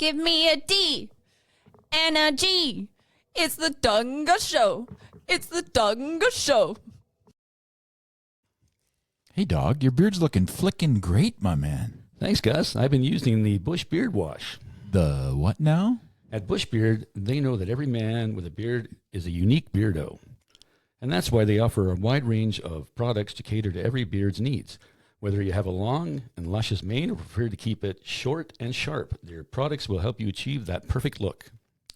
Give me a D and a G. It's the Dawg and Gus Show. It's the Dawg and Gus Show. Hey, Dawg, your beard's looking flickin' great, my man. Thanks, Gus. I've been using the Bush Beard Wash. The what now? At Bush Beard, they know that every man with a beard is a unique beardo. And that's why they offer a wide range of products to cater to every beard's needs. Whether you have a long and luscious mane or prefer to keep it short and sharp, their products will help you achieve that perfect look.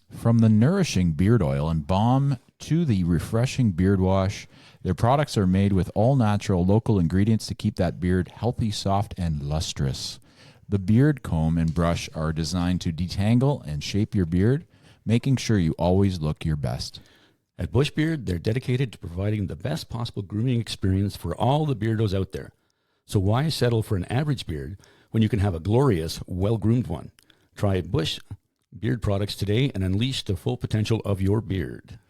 From the nourishing beard oil and balm to the refreshing beard wash, their products are made with all-natural local ingredients to keep that beard healthy, soft, and lustrous. The beard comb and brush are designed to detangle and shape your beard, making sure you always look your best. At Bush Beard, they're dedicated to providing the best possible grooming experience for all the beardos out there. So why settle for an average beard when you can have a glorious, well-groomed one? Try Bush Beard products today and unleash the full potential of your beard.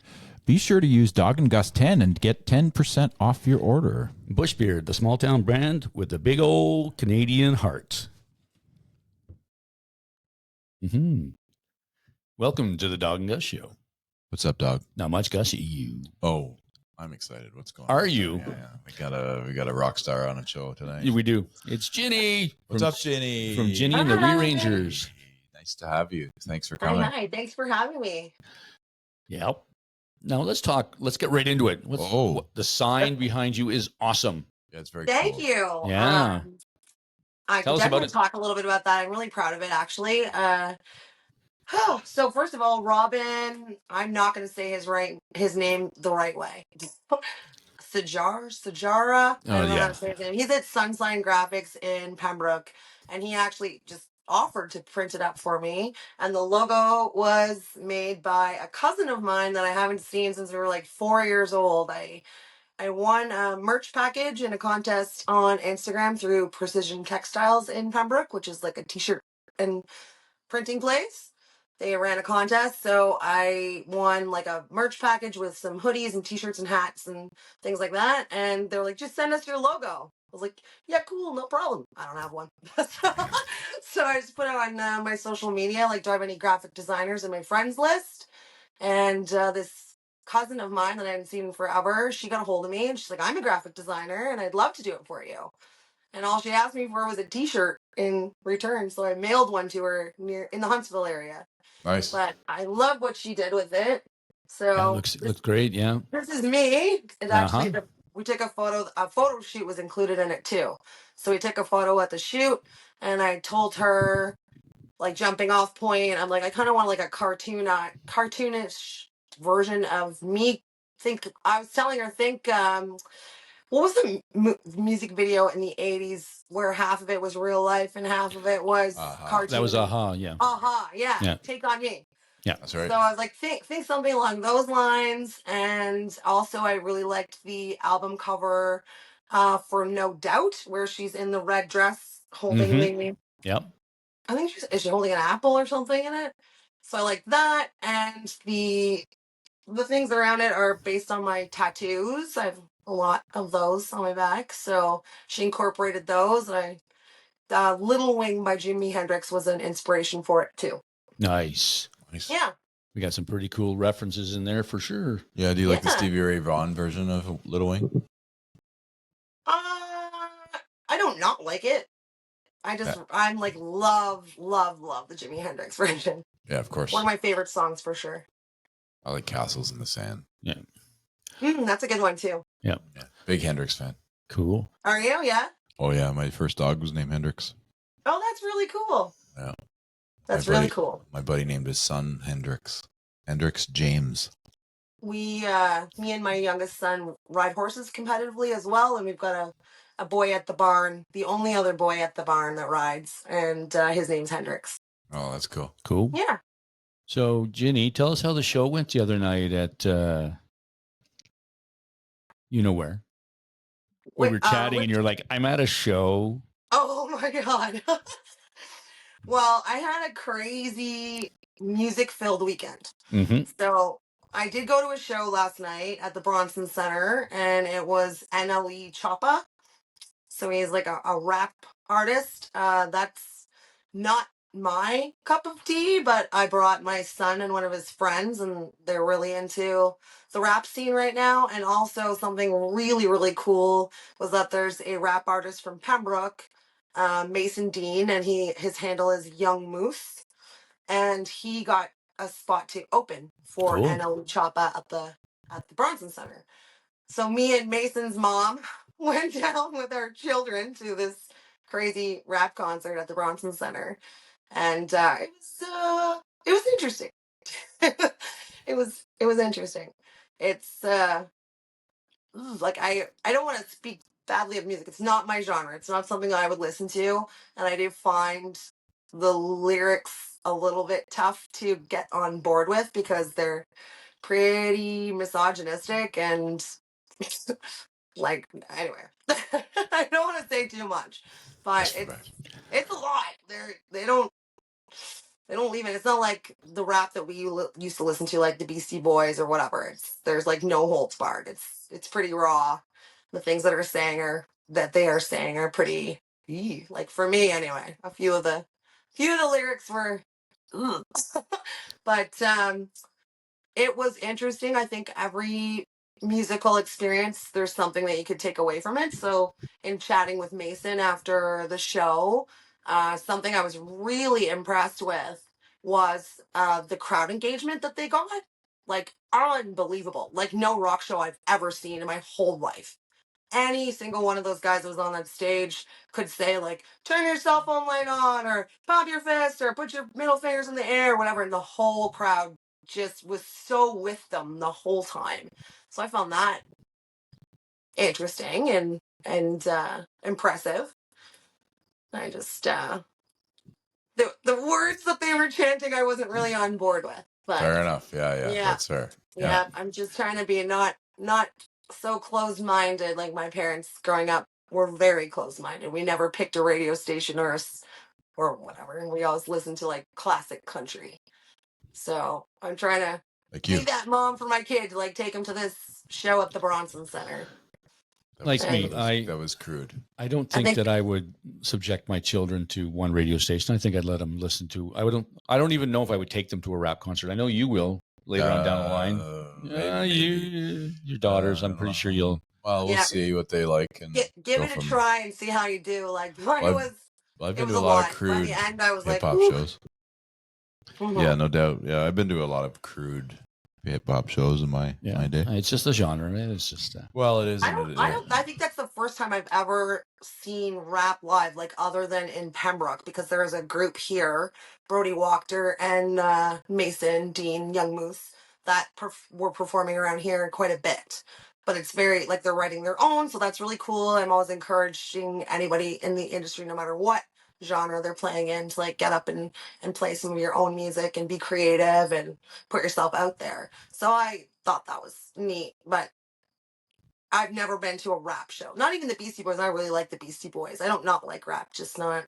Be sure to use Dawg and Gus 10 and get 10% off your order. Bush Beard, the small-town brand with the big old Canadian heart. Welcome to the Dawg and Gus Show. What's up, Dawg? Not much, Gus. You. Oh, I'm excited. What's going on? Are you? Yeah. We got a rock star on the show tonight. Yeah, we do. It's Ginny. What's up, Ginny? From Ginny and the Rangers. Nice to have you. Thanks for coming. Hi, thanks for having me. Yep. Now let's talk. Let's get right into it. The sign behind you is awesome. Yeah, it's very Thank cool. you. Yeah. I Tell can us about definitely it. talk a little bit about that. I'm really proud of it, actually. So first of all, Robin, I'm not going to say his name the right way. Sajara. I don't know how to say his name. He's at Sunshine Graphics in Pembroke, and he actually just offered to print it up for me. And the logo was made by a cousin of mine that I haven't seen since we were like 4 years old. I won a merch package in a contest on Instagram through Precision Textiles in Pembroke, which is like a t-shirt and printing place. They ran a contest, so I won like a merch package with some hoodies and t-shirts and hats and things like that. And they were like, just send us your logo. I was like, yeah, cool, no problem. I don't have one. So I just put it on my social media, like, do I have any graphic designers in my friends list? And this cousin of mine that I haven't seen in forever, she got a hold of me and she's like, I'm a graphic designer and I'd love to do it for you. And all she asked me for was a t-shirt in return. So I mailed one to her in the Huntsville area. Nice. But I love what she did with it. So Yeah, looks great. Yeah. this is me. It actually, we took a photo shoot was included in it too. So we took a photo at the shoot and I told her, like, jumping off point, I'm like, I kind of want like a cartoonish version of me. I was telling her, what was the music video in the 80s where half of it was real life and half of it was cartoon? That was Aha, yeah. Aha, yeah. Take on Me. Yeah, that's right. So I was like, think something along those lines. And also I really liked the album cover for No Doubt, where she's in the red dress holding the... Yep. I think is she holding an apple or something in it? So I like that. And the things around it are based on my tattoos. I have a lot of those on my back, so she incorporated those. Little Wing by Jimi Hendrix was an inspiration for it too. Nice. Yeah, we got some pretty cool references in there for sure. Yeah, do you like the Stevie Ray Vaughan version of Little Wing? I don't not like it. I'm like love the Jimi Hendrix version. Yeah, of course. One of my favorite songs for sure. I like Castles in the Sand. Yeah. That's a good one too. Yeah. Big Hendrix fan. Cool. Are you? Yeah. Oh yeah, my first dog was named Hendrix. Oh, that's really cool. Yeah. That's really cool. My buddy named his son Hendrix. Hendrix James. Me and my youngest son ride horses competitively as well, and we've got a boy at the barn, the only other boy at the barn that rides, and his name's Hendrix. Oh, that's cool. Cool. Yeah. So, Ginny, tell us how the show went the other night at, you know where? We were chatting and you're like, I'm at a show. Oh my God. Well, I had a crazy music-filled weekend. So I did go to a show last night at the Bronson Center, and it was NLE Choppa. So he's like a rap artist. That's not my cup of tea, but I brought my son and one of his friends, and they're really into the rap scene right now. And also something really, really cool was that there's a rap artist from Pembroke, Mason Dean, and his handle is Young Moose, and he got a spot to open for Cool. NL Choppa at the Bronson Center. So me and Mason's mom went down with our children to this crazy rap concert at the Bronson Center, and it was interesting. It was interesting. It's like I don't want to speak badly of music. It's not my genre. It's not something that I would listen to, and I do find the lyrics a little bit tough to get on board with because they're pretty misogynistic and like anyway. I don't want to say too much, but it's a lot. They don't leave it. It's not like the rap that we used to listen to, like the Beastie Boys or whatever. There's like no holds barred. It's pretty raw. The things that they are saying are pretty like for me anyway. A few of the lyrics were, ugh. But it was interesting. I think every musical experience, there's something that you could take away from it. So, in chatting with Mason after the show, something I was really impressed with was the crowd engagement that they got. Like, unbelievable. Like, no rock show I've ever seen in my whole life. Any single one of those guys that was on that stage could say, like, turn your cell phone light on, or pump your fist, or put your middle fingers in the air, or whatever. And the whole crowd just was so with them the whole time. So I found that interesting and impressive. I just the words that they were chanting I wasn't really on board with. But Fair enough. Yeah, yeah, that's fair. yeah, I'm just trying to be not so closed-minded like my parents growing up were very closed-minded. We never picked a radio station or whatever, and we always listened to like classic country. So I'm trying to Like you. be that mom for my kid to like take him to this show at the Bronson Center. Like me, That was crude. I don't think that I would subject my children to one radio station. I think I'd let them listen to. I don't even know if I would take them to a rap concert. I know you will later on down the line. Your daughters. I'm pretty sure you'll. Well, we'll see what they like and give it a try and see how you do. Like mine I've been to a lot of crude by the end, I was hip hop shows. Yeah, no doubt. Yeah, I've been to a lot of crude hip hop shows in my day. It's just a genre, man. It's just well, it is. I think that's the first time I've ever seen rap live, like other than in Pembroke, because there is a group here, Brody Wachter and Mason Dean, Young Moose, that were performing around here quite a bit. But it's very like they're writing their own, so that's really cool. I'm always encouraging anybody in the industry, no matter what genre they're playing in, to like get up and play some of your own music and be creative and put yourself out there. So I thought that was neat, but I've never been to a rap show. Not even the Beastie Boys. I really like the Beastie Boys. I don't not like rap, just not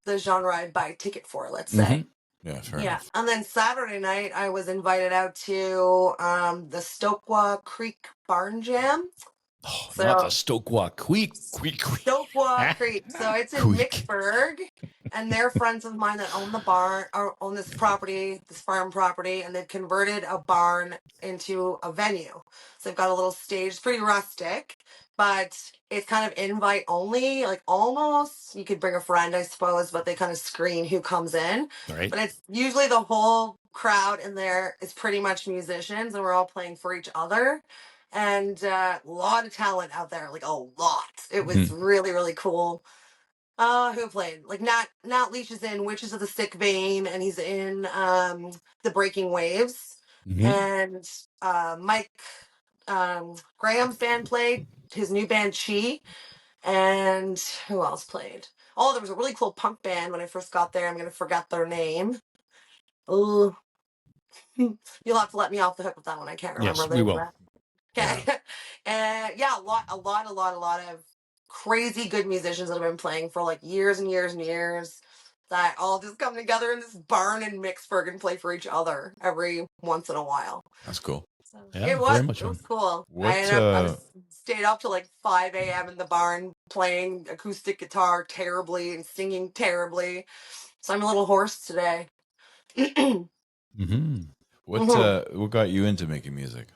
the genre I'd buy a ticket for, let's say. Yeah, fair enough. And then Saturday night I was invited out to the Stokwa Creek Barn Jam. Oh, so, not the Stokwa Creek. Stokwa Creek. So it's in Vicksburg, and they're friends of mine that own the barn, or own this property, this farm property, and they've converted a barn into a venue. So they've got a little stage. It's pretty rustic, but it's kind of invite only, like almost. You could bring a friend, I suppose, but they kind of screen who comes in. Right. But it's usually the whole crowd in there is pretty much musicians, and we're all playing for each other. And a lot of talent out there, like a lot. It was really, really cool. Who played? Like Nat Leach is in Witches of the Sick Vein, and he's in The Breaking Waves. And Mike Graham's band played, his new band Chi. And who else played? Oh, there was a really cool punk band when I first got there. I'm gonna forget their name. Oh, you'll have to let me off the hook with that one. I can't remember. Yes, we will. Okay. And a lot of crazy good musicians that have been playing for like years and years and years that all just come together in this barn in Vicksburg and play for each other every once in a while. That's cool. So it was cool. I stayed up till like 5 a.m. in the barn playing acoustic guitar terribly and singing terribly. So I'm a little hoarse today. Mm-hmm. What got you into making music?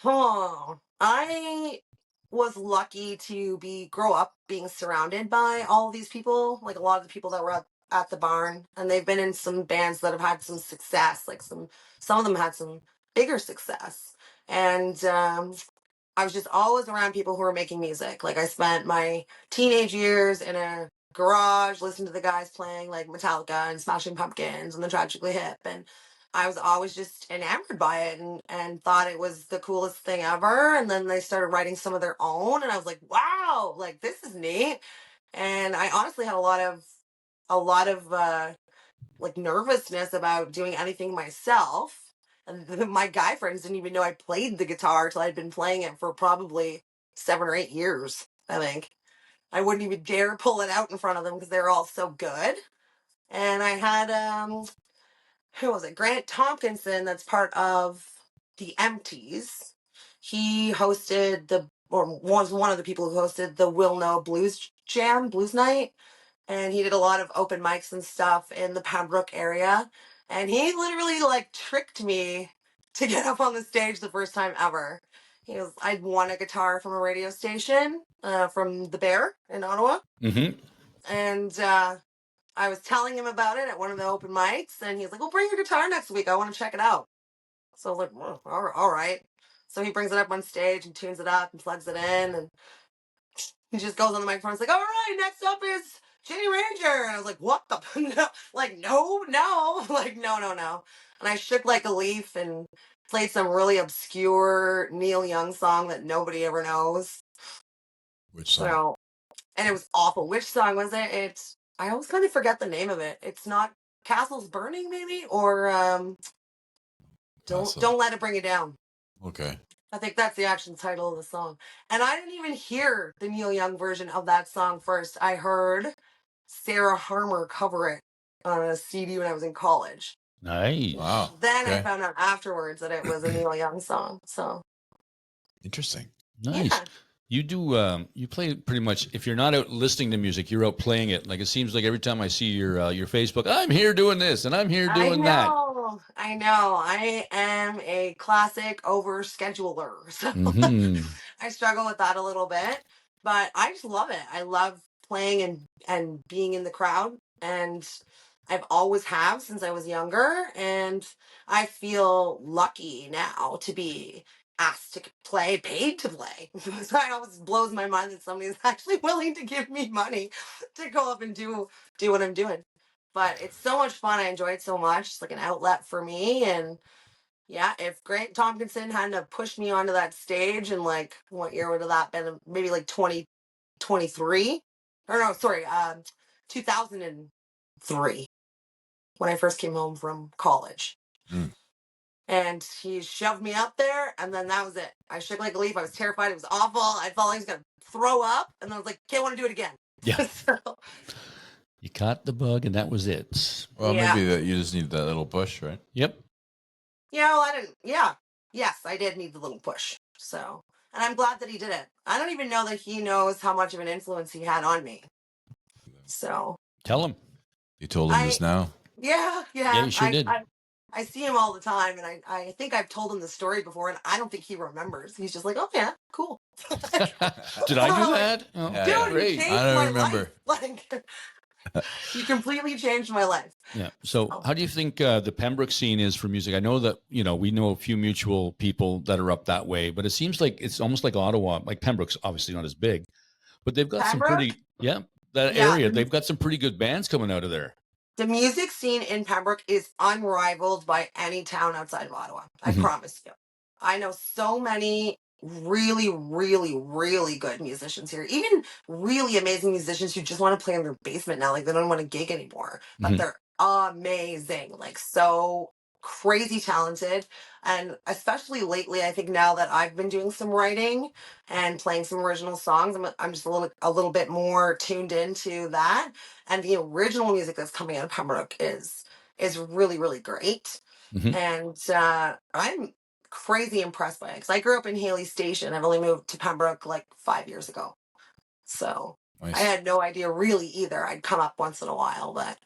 Oh, I was lucky to grow up being surrounded by all of these people, like a lot of the people that were at the barn, and they've been in some bands that have had some success, like some of them had some bigger success. And I was just always around people who were making music. Like I spent my teenage years in a garage listening to the guys playing like Metallica and Smashing Pumpkins and the Tragically Hip, and I was always just enamored by it and thought it was the coolest thing ever. And then they started writing some of their own, and I was like, wow, like this is neat. And I honestly had a lot of like nervousness about doing anything myself. And my guy friends didn't even know I played the guitar till I'd been playing it for probably 7 or 8 years, I think. I wouldn't even dare pull it out in front of them because they were all so good. And I had who was it? Grant Tompkinson, that's part of the Empties. He hosted or was one of the people who hosted the Will Know Blues Night, and he did a lot of open mics and stuff in the Pembroke area. And he literally like tricked me to get up on the stage the first time ever. I'd won a guitar from a radio station, from the Bear in Ottawa. Mm-hmm. And I was telling him about it at one of the open mics, and he's like, well, bring your guitar next week. I want to check it out. So I was like, well, all right. So he brings it up on stage and tunes it up and plugs it in, and he just goes on the microphone and is like, all right, next up is Ginny Ranger. And I was like, what the? No. Like, no. Like, no. And I shook like a leaf and played some really obscure Neil Young song that nobody ever knows. Which song? So, and it was awful. Which song was it? I always kind of forget the name of it. It's not Castles Burning, maybe? Or Don't Let It Bring You Down. Okay. I think that's the actual title of the song. And I didn't even hear the Neil Young version of that song first. I heard Sarah Harmer cover it on a CD when I was in college. Nice. Wow. Then I Okay. found out afterwards that it was a Neil Young song. So Interesting. Nice. yeah. You do. You play pretty much. If you're not out listening to music, you're out playing it. Like it seems like every time I see your Facebook, I'm here doing this and I'm here doing that. I know. I am a classic overscheduler. So Mm-hmm. I struggle with that a little bit, but I just love it. I love playing and being in the crowd, and I've always have since I was younger, and I feel lucky now to be asked to play, paid to play. So it always blows my mind that somebody's actually willing to give me money to go up and do what I'm doing. But it's so much fun. I enjoy it so much. It's like an outlet for me. And yeah, if Grant Tompkinson hadn't have pushed me onto that stage in like, what year would have that been? Maybe like 2023? Or no, sorry, 2003, when I first came home from college. Mm. And he shoved me up there, and then that was it. I shook like a leaf. I was terrified. It was awful. I felt like I was going to throw up, and then I was like, okay, I want to do it again. Yeah. So, You caught the bug, and that was it. Well, Yeah. maybe that you just need that little push, right? Yep. yeah, well, I didn't. Yeah. Yes, I did need the little push. So, and I'm glad that he did it. I don't even know that he knows how much of an influence he had on me. So, Tell him. You told him this now. yeah. Yeah, you sure did. I see him all the time, and I think I've told him the story before, and I don't think he remembers. He's just like, oh, yeah, cool. Did I do that? Oh, Yeah, Dude, yeah. you great. changed I don't my remember. life. Like, you completely changed my life. Yeah. So, how do you think the Pembroke scene is for music? I know that we know a few mutual people that are up that way, but it seems like it's almost like Ottawa. Like Pembroke's obviously not as big, but they've got Pembroke? some pretty that Yeah. area. They've got some pretty good bands coming out of there. The music scene in Pembroke is unrivaled by any town outside of Ottawa. I Mhm. promise you. I know so many really, really, really good musicians here. Even really amazing musicians who just want to play in their basement now. Like they don't want to gig anymore. But Mhm. they're amazing. Like so crazy talented. And especially lately, I think now that I've been doing some writing and playing some original songs, I'm just a little bit more tuned into that. And the original music that's coming out of Pembroke is really, really great. Mhm. And I'm crazy impressed by it because I grew up in Haley Station. I've only moved to Pembroke like 5 years ago. So I had no idea really either. I'd come up once in a while, but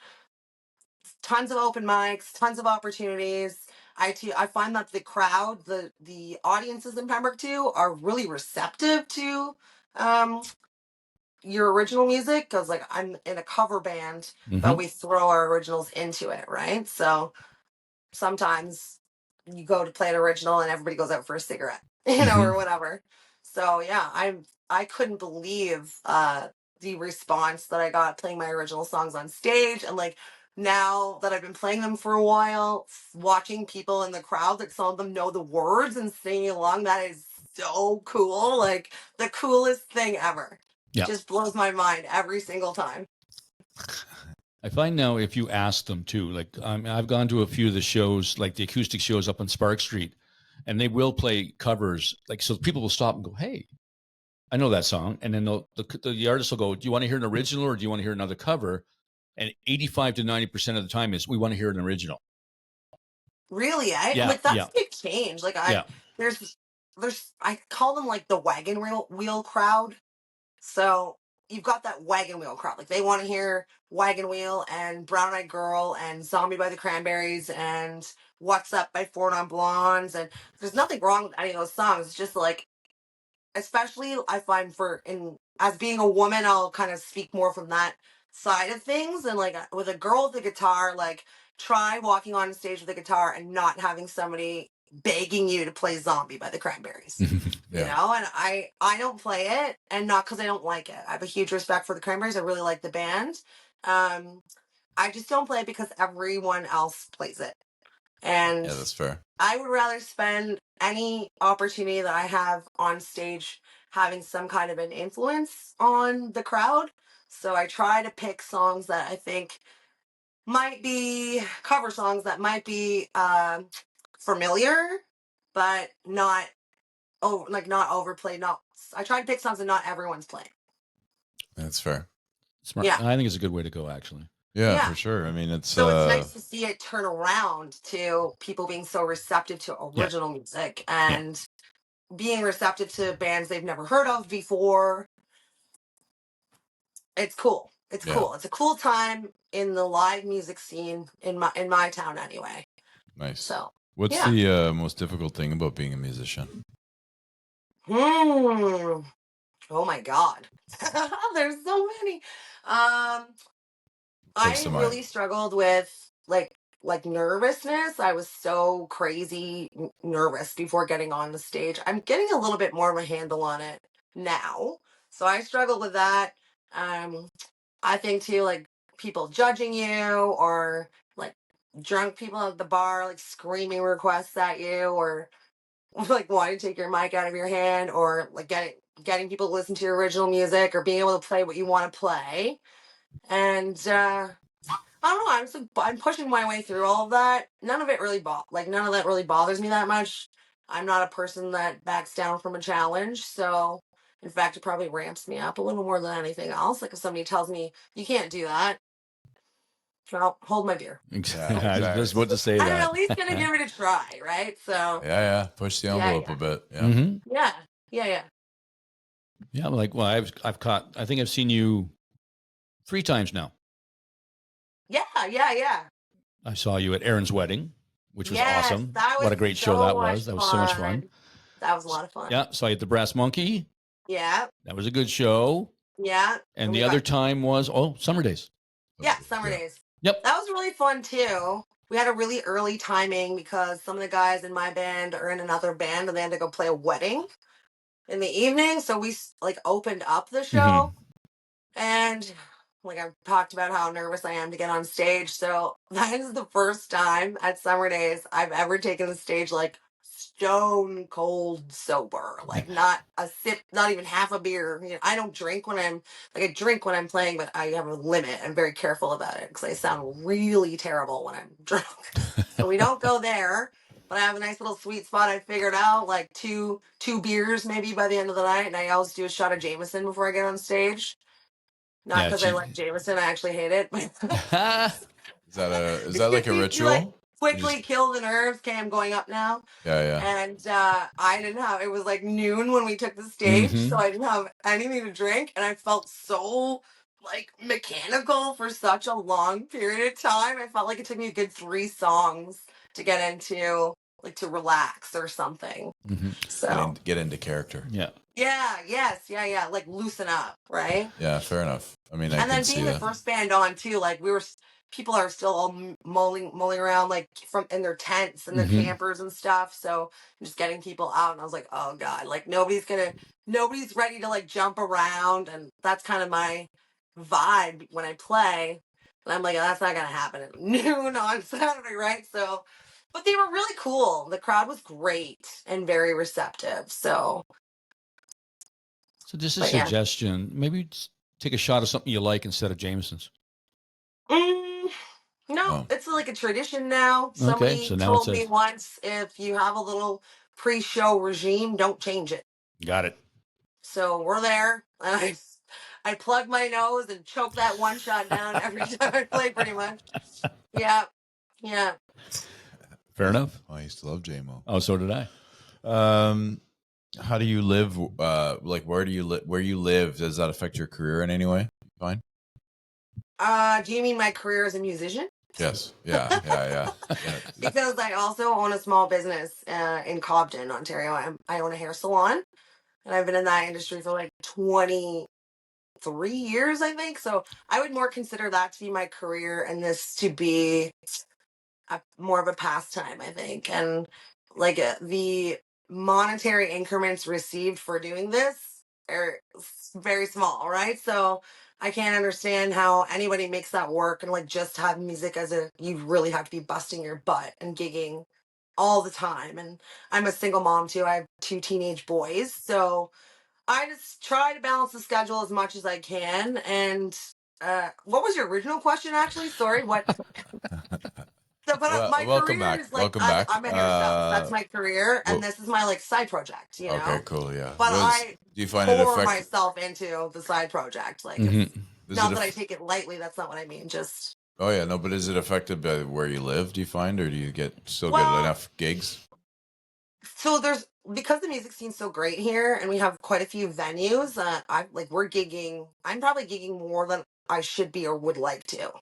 tons of open mics, tons of opportunities. I find that the crowd, the audiences in Pembroke too, are really receptive to um, your original music, because like I'm in a cover band, but we throw our originals into it, right? So sometimes you go to play an original and everybody goes out for a cigarette, or whatever. So yeah, I couldn't believe the response that I got playing my original songs on stage. And like now that I've been playing them for a while, watching people in the crowd, like some of them know the words and singing along, that is so cool. Like the coolest thing ever. Yeah. Just blows my mind every single time. I find now if you ask them too, like I've gone to a few of the shows, like the acoustic shows up on Spark Street, and they will play covers. Like, so people will stop and go, "Hey, I know that song." And then the artist will go, "Do you want to hear an original or do you want to hear another cover?" And 85 to 90% of the time is, "We want to hear an original." Really, Yeah, like that's yeah. a big change. Like there's I call them like the wagon wheel crowd. So you've got that wagon wheel crowd. Like they want to hear Wagon Wheel and Brown Eyed Girl and Zombie by the Cranberries and What's Up by Four Non Blondes. And there's nothing wrong with any of those songs. It's just like, especially I find as being a woman, I'll kind of speak more from that side of things. And like with a girl with a guitar, like try walking on stage with a guitar and not having somebody begging you to play Zombie by the Cranberries. You know, and I don't play it, and not because I don't like it. I have a huge respect for the Cranberries. I really like the band. I just don't play it because everyone else plays it. And Yeah, that's fair. I would rather spend any opportunity that I have on stage having some kind of an influence on the crowd. So I try to pick songs that I think might be cover songs that might be familiar, but not not overplayed. I try to pick songs that not everyone's playing. That's fair. Smart. Yeah. I think it's a good way to go, actually. Yeah, for sure. I mean, it's nice to see it turn around to people being so receptive to original music and being receptive to bands they've never heard of before. It's cool. It's cool. It's a cool time in the live music scene in my town anyway. Nice. So what's the most difficult thing about being a musician? Oh my God. There's so many. I really struggled with like nervousness. I was so crazy nervous before getting on the stage. I'm getting a little bit more of a handle on it now. So I struggled with that. I think too, like people judging you, or like drunk people at the bar like screaming requests at you, or like wanting to take your mic out of your hand, or like getting people to listen to your original music, or being able to play what you want to play. And I don't know, I'm pushing my way through all of that. None of that really bothers me that much. I'm not a person that backs down from a challenge, so in fact it probably ramps me up a little more than anything else. Like if somebody tells me you can't do that, I'll hold my beer. Exactly. I was about to say that. I'm at least gonna give it a try, right? So push the envelope a bit. Yeah, like, well, I think I've seen you 3 times now. Yeah. I saw you at Aaron's wedding, which was awesome. What a great show that was. That was so much fun. That was a lot of fun. Yeah, saw you at the Brass Monkey. Yeah. That was a good show. Yeah. And the other time was Summer Days. Yeah, Summer Days. Yep. That was really fun too. We had a really early timing because some of the guys in my band are in another band and they had to go play a wedding in the evening. So we like opened up the show, and like I've talked about how nervous I am to get on stage. So that is the first time at Summer Days I've ever taken the stage like stone cold sober, like not a sip, not even half a beer. You know, I don't drink when I drink when I'm playing, but I have a limit. I'm very careful about it because I sound really terrible when I'm drunk. So we don't go there. But I have a nice little sweet spot I figured out, like two beers maybe by the end of the night, and I always do a shot of Jameson before I get on stage. Not because I like Jameson, I actually hate it. Is that like a ritual? quickly kill the nerves. Okay, I'm going up now. Yeah. And I didn't have, it was like noon when we took the stage, so I didn't have anything to drink, and I felt so like mechanical for such a long period of time. I felt like it took me a good 3 songs to get into, like, to relax or something. So Get into character. Yeah. Yeah, like loosen up, right? Yeah, fair enough. I mean, I And can then see being the that. first band on too, like people are still all mulling around like from in their tents and their campers and stuff. So I'm just getting people out, and I was like, oh god, like nobody's ready to like jump around, and that's kind of my vibe when I play. And I'm like, oh, that's not gonna happen at noon on Saturday, right? So, but they were really cool. The crowd was great and very receptive. So just a but yeah. suggestion. Maybe just take a shot of something you like instead of Jameson's. No, it's like a tradition now. Okay, Somebody so now told it's me once, if you have a little pre-show regime, don't change it. Got it. So we're there, and I plug my nose and choke that one shot down every time I play, pretty much. Yeah. Fair enough. I used to love JMO. Oh, so did I. How do you live? Like, where do you live? Where you live? Does that affect your career in any way? Fine. Do you mean my career as a musician? Yes. Yeah. Because I also own a small business in Cobden, Ontario. I own a hair salon, and I've been in that industry for like 23 years, I think. So I would more consider that to be my career, and this to be more of a pastime, I think. And like the monetary increments received for doing this are very small, right? So I can't understand how anybody makes that work, and like just have music as you really have to be busting your butt and gigging all the time. And I'm a single mom too. I have 2 teenage boys. So I just try to balance the schedule as much as I can. And what was your original question, actually? Sorry, what? So, but my welcome career back. is like, Welcome back. I'm a hairstylist. That's my career, and this is my like side project. You know. Okay, cool. Yeah. But Do you find it pour affect? myself into the side project. Like, it's not that I I take it lightly. That's not what I mean. Just Oh yeah, no. But is it affected by where you live? Do you find, or do you still get Well- enough gigs? so because the music scene's so great here, and we have quite a few venues. We're gigging. I'm probably gigging more than I should be or would like to,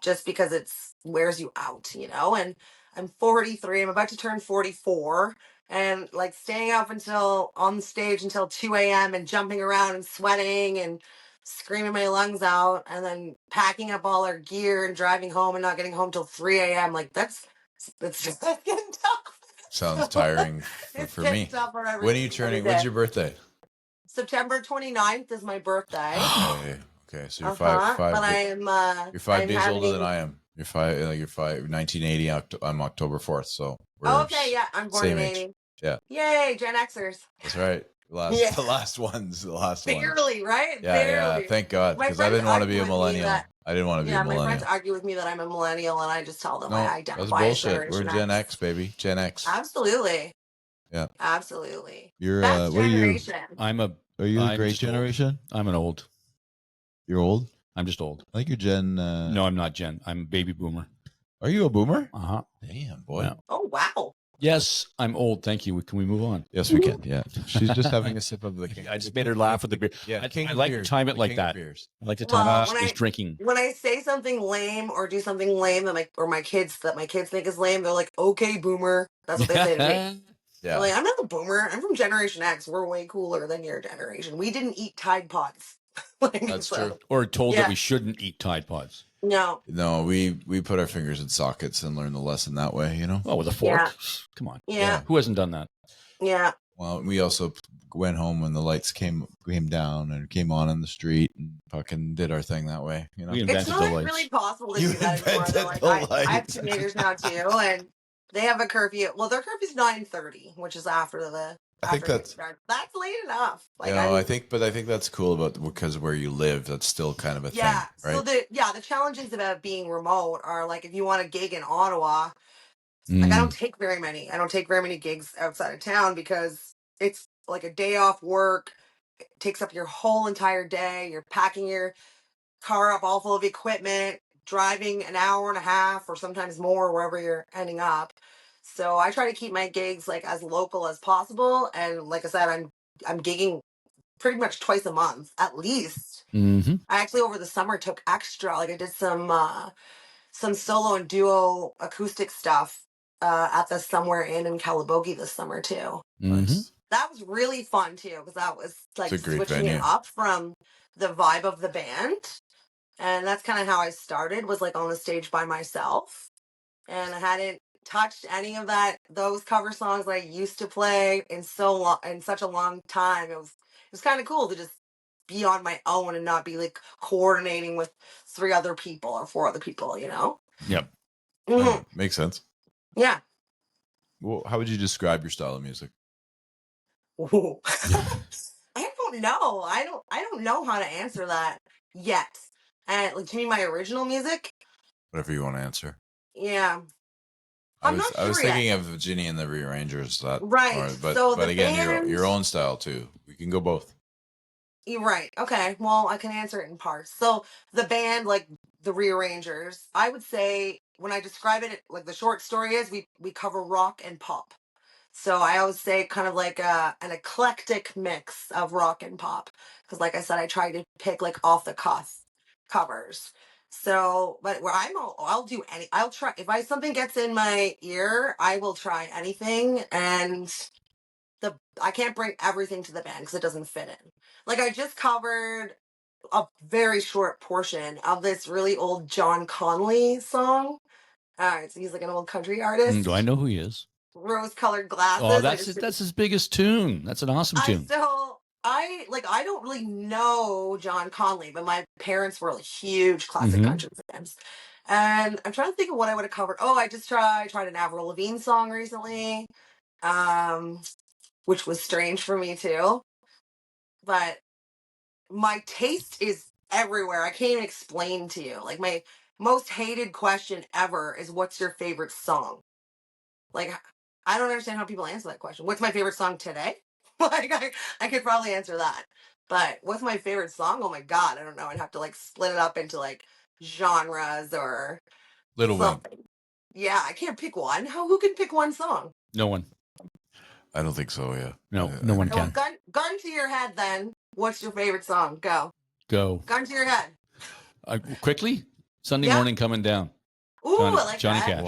just because it's wears you out, you know. And I'm 43. I'm about to turn 44, and like staying up until on stage until 2 a.m. and jumping around and sweating and screaming my lungs out, and then packing up all our gear and driving home and not getting home till 3 a.m. Like that's just getting tough. Sounds tiring for me. When are you turning? When's your birthday? September 29th is my birthday. Okay, so you're five. But You're 5 I'm days older than having- I am. You're 1980. I'm October 4th. So we're Okay, yeah, I'm born in same age. 80. Yeah. Yay, Gen Xers. That's right. Yeah. The last ones. Barely, right? Yeah, Barely. yeah. Thank God, My because I didn't friends want to be a argue with me millennial. that- I didn't want to be a My millennial. friends argue with me that I'm a millennial, and I just tell them I That's identify as bullshit. We're Generation Gen X, baby. Gen X. Absolutely. Yeah. Absolutely. You're Best what are you? generation. Are you the I'm great just old. generation? I'm an old. You're old. I'm just old. I think you're Gen. No, I'm not Gen. I'm a baby boomer. Are you a boomer? Uh-huh. Damn, boy. Yeah. Oh, wow. Yes, I'm old. Thank you. Can we move on? Yes, we can. Yeah, she's just having a sip of the king. I just made her laugh with the beer. Yeah, I like to time it like that. I like to time Well, it. when She's I- drinking. When I say something lame or do something lame that my kids think is lame, they're like, okay, boomer. That's what they say to me. Yeah. They're like, I'm not a boomer. I'm from Generation X. We're way cooler than your generation. We didn't eat Tide Pods. That's true. Or told Yeah. that we shouldn't eat Tide Pods. No. No, we put our fingers in sockets and learn the lesson that way, you know? Oh, with a fork? Yeah. Come on. Yeah. Who hasn't done that? Yeah. Well, we also went home when the lights came down and came on in the street and fucking did our thing that way, you know? We It's invented not the lights. really possible to You do that anymore. invented Though. Like, the I have lights. teenagers now too, and they have a curfew. Well, their curfew's 9:30, which is after the. I think after that's- that's late enough. Like, You know, I think that's cool because where you live, that's still kind of a yeah. thing, right? So the challenges about being remote are like if you want to gig in Ottawa, like I don't take very many. I don't take very many gigs outside of town because it's like a day off work. It takes up your whole entire day. You're packing your car up all full of equipment, driving an hour and a half or sometimes more wherever you're ending up. So I try to keep my gigs like as local as possible. And like I said, I'm gigging pretty much twice a month at least. Mm-hmm. I actually over the summer took extra. Like I did some solo and duo acoustic stuff at the Somewhere Inn in Calabogie this summer too. Nice. That was really fun too because that was like It's a great switching venue. it up from the vibe of the band, and that's kind of how I started. Was like on the stage by myself, and I hadn't touched any of those cover songs that I used to play in such a long time. It was kind of cool to just be on my own and not be like coordinating with 3 other people or 4 other people, you know? Yep. Mhm. Makes sense. Yeah. Well, how would you describe your style of music? Ooh. I don't know. I don't know how to answer that yet. And like, do you mean my original music? Whatever you want to answer. Yeah. I I'm was not I was sure yet. thinking of Ginny and the Rearrangers. Right. So but the again, band, your own style too. We can go both. you're right. Okay. Well, I can answer it in parts. So the band, like the Rearrangers, I would say when I describe it, like the short story is we cover rock and pop. So I always say kind of like an eclectic mix of rock and pop. Because like I said, I try to pick like off the cuff covers. So, but where I'll do I'll try, if something gets in my ear, I will try anything. And I can't bring everything to the band because it doesn't fit in. Like I just covered a very short portion of this really old John Conley song. All right, so he's like an old country artist. Do I know who he is? Rose-colored glasses. Oh, that's his biggest tune. That's an awesome tune. I don't really know John Conley, but my parents were like huge classic country fans. And I'm trying to think of what I would have covered. Oh, I tried an Avril Lavigne song recently. Which was strange for me too. But my taste is everywhere. I can't even explain to you. Like my most hated question ever is what's your favorite song? Like I don't understand how people answer that question. What's my favorite song today? Like I could probably answer that. But what's my favorite song? Oh my god, I don't know. I'd have to like split it up into like genres or Little Wing. something. Yeah, I can't pick one. Who can pick one song? No one. I don't think so. Yeah. No one Well, can. gun to your head then. What's your favorite song? Go. Gun to your head. Quickly. Sunday Yeah. morning coming down. Ooh, Johnny- I like Johnny that. Cash.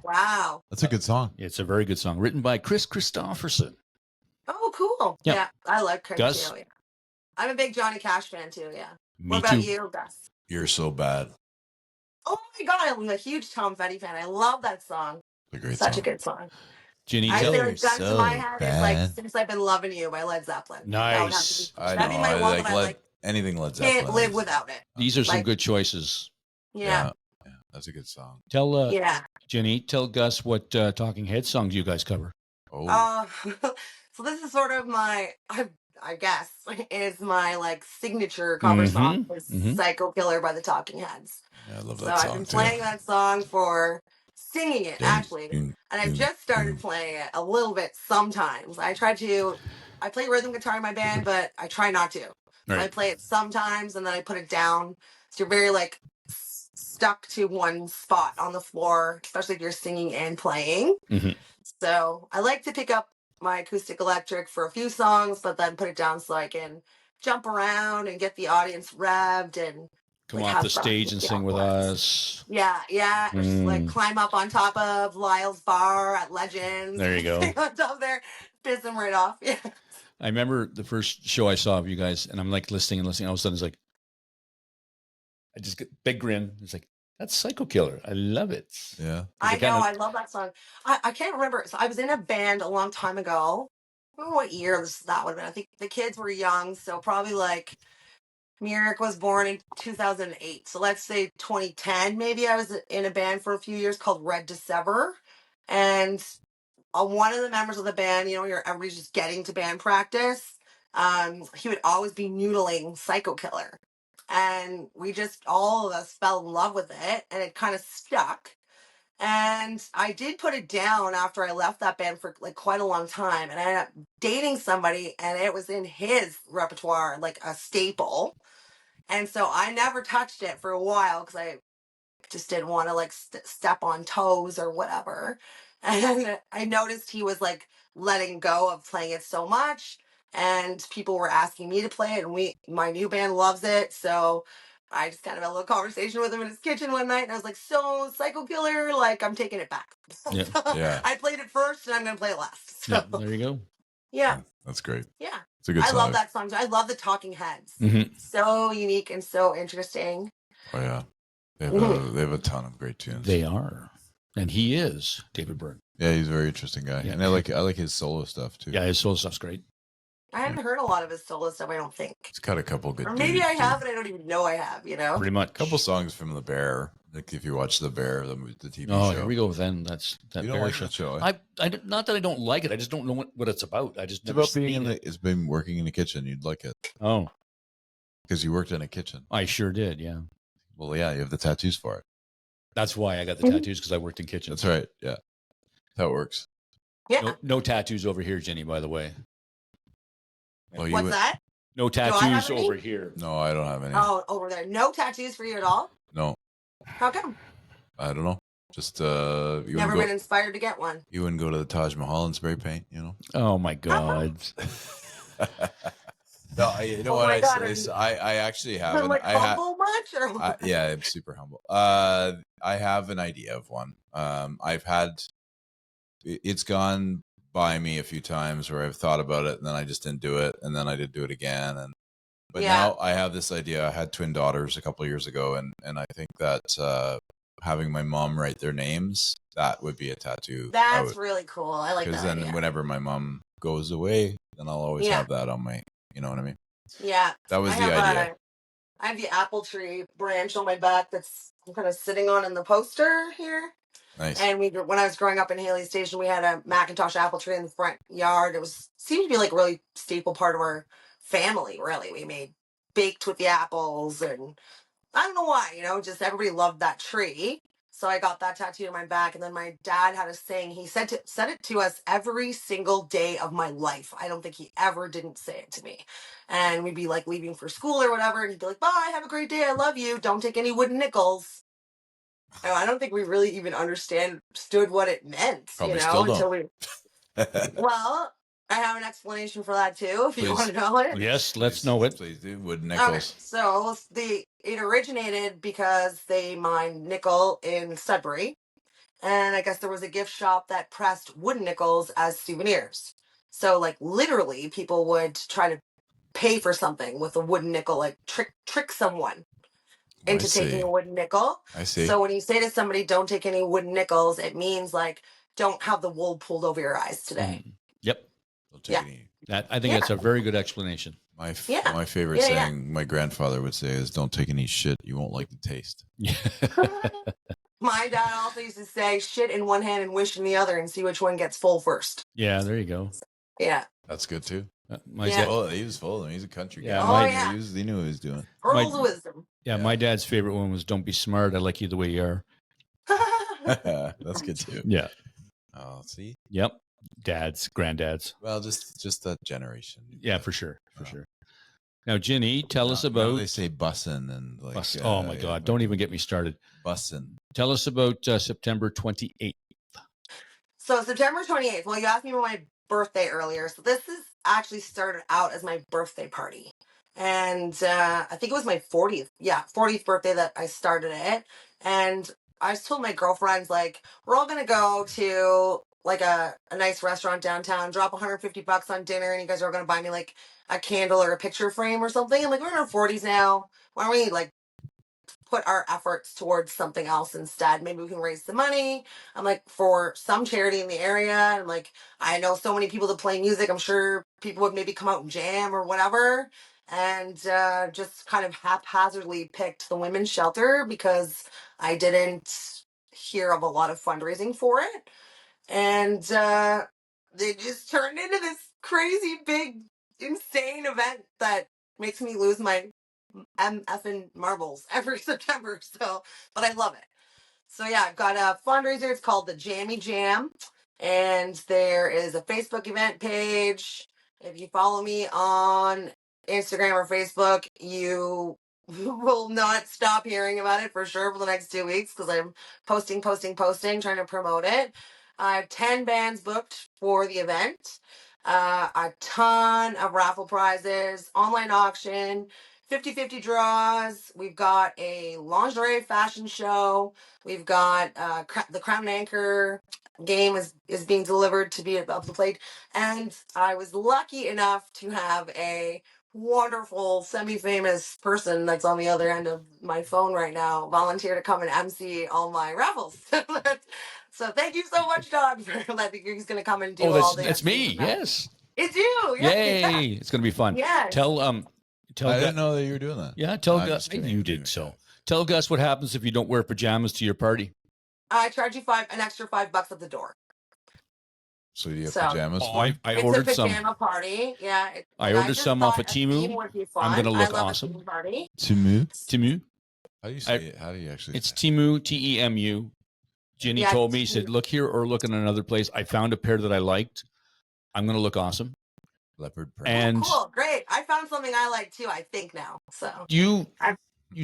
Wow. That's a good song. It's a very good song, written by Chris Christopherson. Oh, cool. Yeah. Yeah, I like Chris Gus? too. Yeah. I'm a big Johnny Cash fan too. Yeah. Me What about too. you, Gus? You're so bad. Oh my god, I'm a huge Tom Petty fan. I love that song. It's a great Such song. a good song. Ginny, I tell say You're like gun to so my head is like bad. Since I've Been Loving You by Led Zeppelin. Nice. I That'd know. be my I one like that I like. anything Led Zeppelin. Can't live without it. these are some Like- good choices. Yeah. Yeah, that's a good song. Tell Yeah. Ginny, tell Gus what Talking Head songs you guys cover. Oh, So this is sort of I guess is my like signature cover song is Psycho Killer by the Talking Heads. yeah, I love So that song I've been too. playing that song singing it actually, and I just started Mm. playing it a little bit sometimes. I play rhythm guitar in my band, but I try not to. So I Right. play it sometimes and then I put it down. So you're very like stuck to one spot on the floor, especially if you're singing and playing. Mhm. So I like to pick up my acoustic electric for a few songs, but then put it down so I can jump around and get the audience revved and Come like, off have the fun stage with and the sing with applause. us. Yeah. Or just, like climb up on top of Lyle's bar at Legends. There you go. Sing on top there, piss them right off. Yeah. I remember the first show I saw of you guys, and I'm like listening. All of a sudden, it's like, I just get big grin. It's like, that's Psycho Killer. I love it. Yeah. I know. I love that song. I can't remember. So I was in a band a long time ago. I don't know what year that would have been. I think the kids were young. So probably like Myrick was born in 2008. So let's say 2010, maybe. I was in a band for a few years called Red to Sever. And one of the members of the band, everybody's just getting to band practice. He would always be noodling Psycho Killer. And all of us fell in love with it, and it kind of stuck. And I did put it down after I left that band for like quite a long time. And I ended up dating somebody, and it was in his repertoire, like a staple. And so I never touched it for a while because just didn't want to like step on toes or whatever. And I noticed he was like letting go of playing it so much, and people were asking me to play it, and my new band loves it. So I just kind of had a little conversation with him in his kitchen one night, and I was like, "So, Psycho Killer, like, I'm taking it back." Yeah. Yeah. I played it first, and I'm gonna play it last. So, Yeah, there you go. yeah, That's great. yeah. It's a good I song. love that song. I love the Talking Heads. Mhm. So unique and so interesting. Oh yeah, they have a ton of great tunes. They are, and he is David Byrne. Yeah, he's a very interesting guy, Yeah. and I like his solo stuff too. Yeah, his soul stuff's great. I haven't heard a lot of his solo stuff, I don't think. He's got a couple good. Or maybe dudes, I too. have, and I don't even know I have, you know? Pretty much. A couple songs from The Bear. Like if you watch The Bear, the TV Oh, show. here we go. Then that's that. You don't Bear like show. that show? I not that I don't like it. I just don't know what it's about. I just It's never about being seen it. it's been working in the kitchen. You'd like it Oh, because you worked in a kitchen. I sure did. Yeah, Well, yeah, you have the tattoos for it. that's why I got the tattoos, because I worked in kitchens. That's right. Yeah, that's how it works. Yeah. No tattoos over here, Jenny. By the way, Well, you What's would- that? no I have tattoos any? over here. No, I don't have any. Oh, over there. No tattoos for you at all? No, How come? I don't know. Just you Never wouldn't been go. inspired to get one. You wouldn't go to the Taj Mahal and spray paint, you know. Oh my God. No, you know Oh what my I God, say? I actually have I'm an, like I ha- humble much? Or what? yeah, I'm super humble. I have an idea of one. I've had it's gone by me a few times where I've thought about it and then I just didn't do it, and then I did do it again, but Yeah. now I have this idea. I had twin daughters a couple of years ago, and I think that having my mom write their names, that would be a tattoo. That's really cool. I like Because that then idea. whenever my mom goes away, then I'll always Yeah. have that on my, you know what I mean? Yeah. That was I the have idea. I have the apple tree branch on my back that's I'm kind of sitting on in the poster here. Nice. And when I was growing up in Haley Station, we had a Macintosh apple tree in the front yard. It seemed to be like a really staple part of our family. Really, we made baked with the apples, and I don't know why. Just everybody loved that tree. So I got that tattooed on my back. And then my dad had a saying. He said it to us every single day of my life. I don't think he ever didn't say it to me. And we'd be like leaving for school or whatever, and he'd be like, "Bye, have a great day. I love you. Don't take any wooden nickels." I don't think we really even understood what it meant, Probably still don't. until we. Well, I have an explanation for that too, if you Please. want to know it. Yes, let's know it. Please do. Wooden Okay, nickels. so it originated because they mined nickel in Sudbury, and I guess there was a gift shop that pressed wooden nickels as souvenirs. So, like, literally, people would try to pay for something with a wooden nickel, like trick someone into taking a wooden nickel. I see. So when you say to somebody, "Don't take any wooden nickels," it means like, don't have the wool pulled over your eyes today. Yep. Don't take Yeah. any- I think that's a very good explanation. My Yeah. my favorite Yeah, yeah. saying my grandfather would say is, "Don't take any shit you won't like the taste." My dad also used to say, "Shit in one hand and wish in the other, and see which one gets full first." Yeah, there you go. Yeah. That's good too. My Yeah. dad, Oh, he was full. He's a country Yeah, guy. my- He knew what he was doing. Pearls of wisdom. my dad's favorite one was "Don't be smart. I like you the way you are." That's good too. Yeah. Oh, see. Yep. Dads, granddads. Well, just that generation. Yeah, for sure. For sure. Now, Ginny, tell us Now about they say bussin' and like. bus. Oh my God! Don't even get me started. bussin'. Tell us about September 28th. So September 28th. Well, you asked me about my birthday earlier. So this is actually started out as my birthday party. And I think it was my 40th. Yeah, 40th birthday that I started it. And I just told my girlfriends, like, we're all going to go to like a nice restaurant downtown, drop $150 on dinner, and you guys are going to buy me like a candle or a picture frame or something. I'm like, we're in our 40s now. Why don't we like put our efforts towards something else instead? Maybe we can raise some money. I'm like, for some charity in the area. And like, I know so many people that play music. I'm sure people would maybe come out and jam or whatever. And just kind of haphazardly picked the women's shelter because I didn't hear of a lot of fundraising for it. And they just turned into this crazy big insane event that makes me lose my effing marbles every September. So, but I love it. So yeah, I've got a fundraiser. It's called the Jammy Jam, and there is a Facebook event page. If you follow me on Instagram or Facebook, you will not stop hearing about it for sure for the next 2 weeks because I'm posting, trying to promote it. I have 10 bands booked for the event, a ton of raffle prizes, online auction, 50-50 draws. We've got a lingerie fashion show. We've got the Crown and Anchor game is being delivered to be up the plate. And I was lucky enough to have a wonderful semi-famous person that's on the other end of my phone right now volunteer to come and MC all my raffles. So thank you so much, Dog, for letting he's going to come and do all the. That's me. MCs now. Yes. It's you. Yeah. Yay! It's going to be fun. Yes. Tell I didn't know that you were doing that. Yeah, tell I'm Gus. just kidding. You did so. Tell Gus what happens if you don't wear pajamas to your party. I charge you an extra $5 at the door. So do you have pajamas? I It's ordered a some. pajama party. Yeah. I ordered some off of Temu. I'm going to look awesome. Timu. Timu. How do you say it? How do you actually It's say it? Temu, Temu. Ginny Yeah, told me, he Temu. said, look here or look in another place. I found a pair that I liked. I'm going to look awesome. Leopard print. And cool. Great. I found something I like too, I think now. So you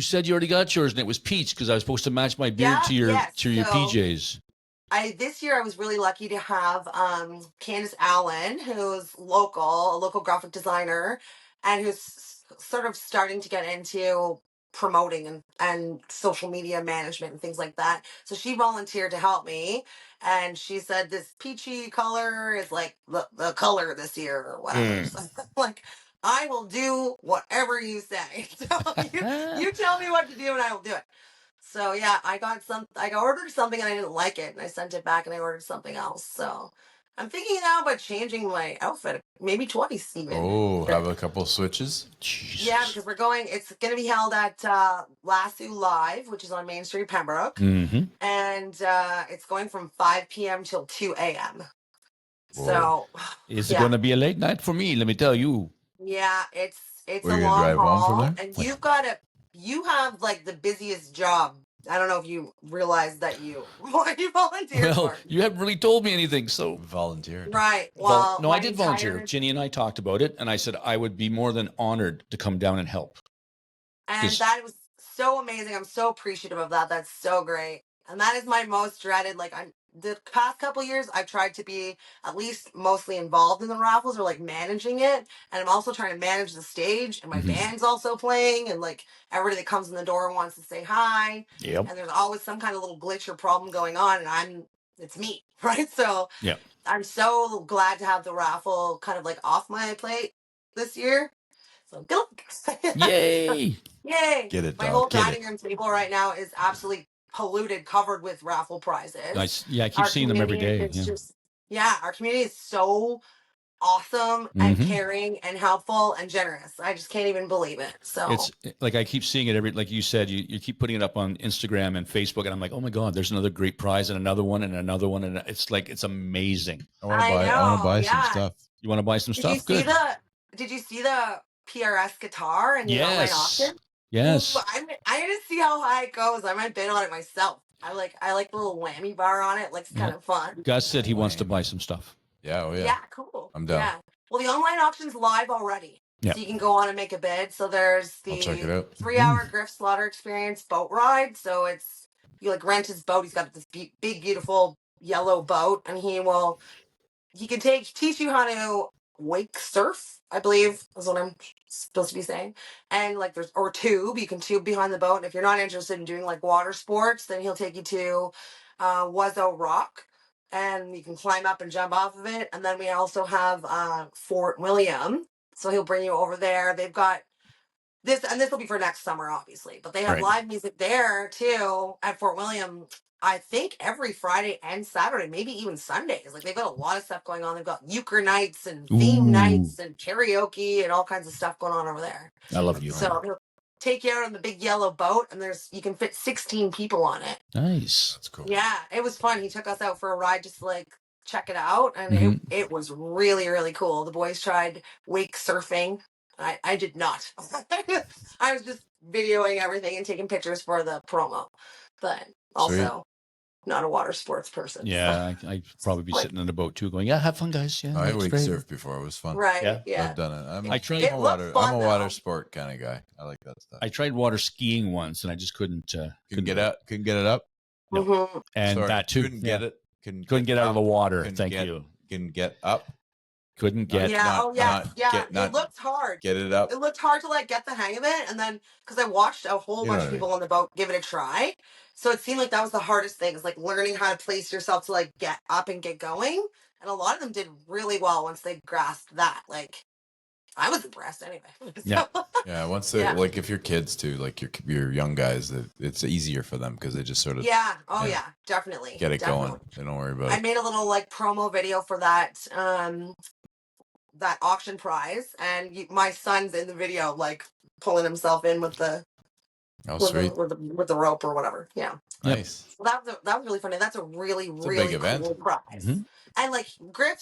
said you already got yours and it was peach because I was supposed to match my beard to your PJs. This year I was really lucky to have Candace Allen, who's a local graphic designer, and who's sort of starting to get into promoting and social media management and things like that. So she volunteered to help me, and she said this peachy color is like the color this year or whatever. So I'm like, I will do whatever you say. So you tell me what to do and I will do it. So yeah, I ordered something and I didn't like it and I sent it back and I ordered something else. So I'm thinking now about changing my outfit, maybe twice even. Oh, have a couple switches? Jesus. Yeah, because it's going to be held at Lasso Live, which is on Main Street, Pembroke. Mm-hmm. And it's going from 5 p.m. till 2 a.m. Whoa. So It's going to be a late night for me, let me tell you. yeah, it's Were a you gonna long drive home haul, from there? and you have like the busiest job. I don't know if you realize that what you volunteered Well, for. you haven't really told me anything, so. Volunteered. Right. Well, no, my I did volunteer. entire- Ginny and I talked about it, and I said I would be more than honored to come down and help. And that was so amazing. I'm so appreciative of that. That's so great. And that is my most dreaded. Like the past couple years, I've tried to be at least mostly involved in the raffles or like managing it. And I'm also trying to manage the stage, and my band's also playing, and like everybody that comes in the door wants to say hi. Yep. And there's always some kind of little glitch or problem going on, and it's me, right? So yeah, I'm so glad to have the raffle kind of like off my plate this year. So good luck. Yay! Yay! Get it, My dog. whole Get dining room table right now is absolutely polluted, covered with raffle prizes. I keep seeing them every day. It's just our community is so awesome and caring and helpful and generous. I just can't even believe it. So it's like I keep seeing it like you said, you keep putting it up on Instagram and Facebook, and I'm like, oh my God, there's another great prize and another one and another one, and it's like it's amazing. I want to buy some stuff. You want to buy some stuff? Did Good. you see the PRS guitar and the online auction? Yes. Ooh, I didn't see how high it goes. I might bid on it myself. I like the little whammy bar on it. It looks kind of fun. Gus said he wants to buy some stuff. Yeah, oh yeah. Yeah, cool. I'm down. Yeah. Well, the online auction's live already. Yeah. So you can go on and make a bid. So there's the I'll check it out. 3-hour Griff Slaughter Experience boat ride. So you like rent his boat. He's got this big, beautiful yellow boat, and he can teach you how to wake surf, I believe is what I'm supposed to be saying. And like tube, you can tube behind the boat. And if you're not interested in doing like water sports, then he'll take you to Wazzo Rock, and you can climb up and jump off of it. And then we also have Fort William, so he'll bring you over there. They've got this will be for next summer, obviously, but they have live music there too at Fort William. I think every Friday and Saturday, maybe even Sundays. Like they've got a lot of stuff going on. They've got euchre nights and theme nights and karaoke and all kinds of stuff going on over there. I love you. So he'll take you out on the big yellow boat, and you can fit 16 people on it. Nice. That's cool. Yeah, it was fun. He took us out for a ride just to like check it out, and it was really, really cool. The boys tried wake surfing. I did not. I was just videoing everything and taking pictures for the promo. But also, not a water sports person. Yeah, I'd probably be sitting on a boat too, going, "Yeah, have fun, guys." Yeah, I it's wake great. surfed before. It was fun. Right. Yeah. Yeah. I've done it. I tried- It looks fun, I'm a water though. sport kind of guy. I like that stuff. I tried water skiing once, and I just couldn't. Couldn't get it up. No. Mhm. And Sorry, that too. Couldn't get it. Couldn't get out of the water. Couldn't Thank get- you. Can get up. Couldn't get. Yeah. not- Oh yeah. not Yeah. get- not It looked hard. Get it up. It looked hard to like get the hang of it, and then because I watched a whole You know bunch what of I mean. people on the boat give it a try, so it seemed like that was the hardest thing, is like learning how to place yourself to like get up and get going. And a lot of them did really well once they grasped that. Like, I was impressed anyway. Yeah. Yeah, once they Yeah. like if you're kids too, like your young guys, it's easier for them because they just sort of Yeah. Oh Yeah. yeah. Definitely. get it Definitely. going. They don't worry about I it. made a little like promo video for that that auction prize, and my son's in the video, like pulling himself in with the Oh, with sweet, the, with the rope or whatever. Yeah. Yep. nice. Well, that was really funny. That's a really a really big event. cool prize. Mhm. And like Griff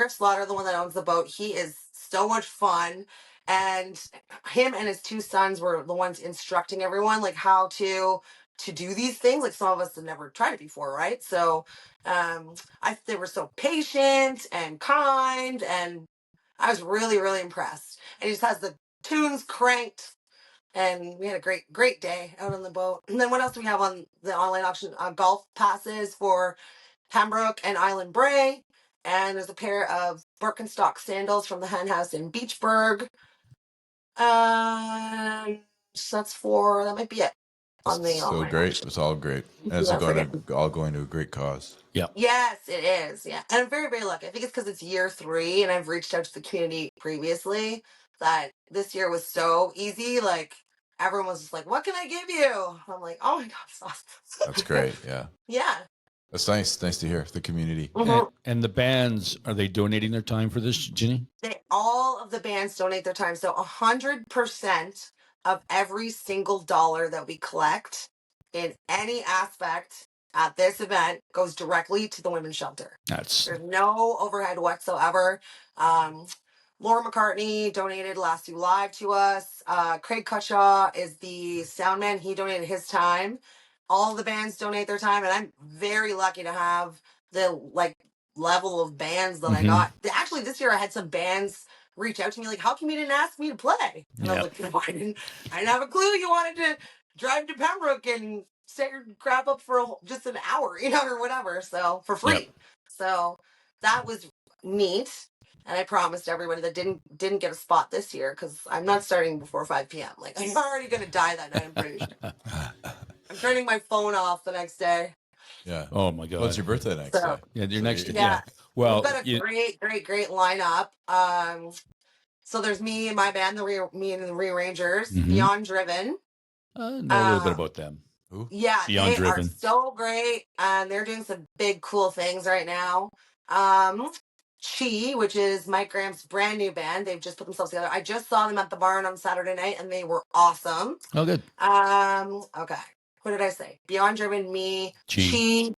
Slaughter, the one that owns the boat, he is so much fun. And him and his two sons were the ones instructing everyone like how to do these things. Like some of us had never tried it before, right? So they were so patient and kind, and I was really really impressed. And he just has the tunes cranked, and we had a great day out on the boat. And then what else do we have on the online auction? Golf passes for Pembroke and Island Bray, and there's a pair of Birkenstock sandals from the Hen House in Beachburg. So that might be it on the So online great. auction. It's all great. And it's Yeah, all going to a great cause. Yes, it is. Yeah, and I'm very very lucky. I think it's because it's year 3, and I've reached out to the community previously. That this year was so easy. Like everyone was just like, "What can I give you?" I'm like, "Oh my god, it's awesome." That's great. Yeah, Yeah. that's nice. Nice to hear the community. Mhm. And the bands, are they donating their time for this, Ginny? All of the bands donate their time. So 100% of every single dollar that we collect in any aspect at this event goes directly to the women's shelter. That's There's no overhead whatsoever. Laura McCartney donated last year live to us. Craig Cutshaw is the soundman. He donated his time. All the bands donate their time, and I'm very lucky to have the like level of bands that I Mhm. got. Actually, this year I had some bands reach out to me like, "How come you didn't ask me to play?" And I was like, "No, I didn't have a clue you wanted to drive to Pembroke and set your crap up for just an hour, or whatever, so for free." Yep. So that was neat. And I promised everybody that didn't get a spot this year, because I'm not starting before 5 p.m. Like, I'm already gonna die that night. I'm pretty sure. I'm turning my phone off the next day. Yeah. Oh my God. What's your birthday next So- day? Yeah, your So next. you- Yeah. Well, We've got a great lineup. So there's me and my band, me and the Rearrangers, Mhm. Beyond Driven. know a little bit about them. Who? Yeah, Beyond they Driven. are so great, and they're doing some big cool things right now. Chi, which is Mike Graham's brand new band, they've just put themselves together. I just saw them at the barn on Saturday night, and they were awesome. Oh, good. Okay, what did I say? Beyond Driven, me, Chi,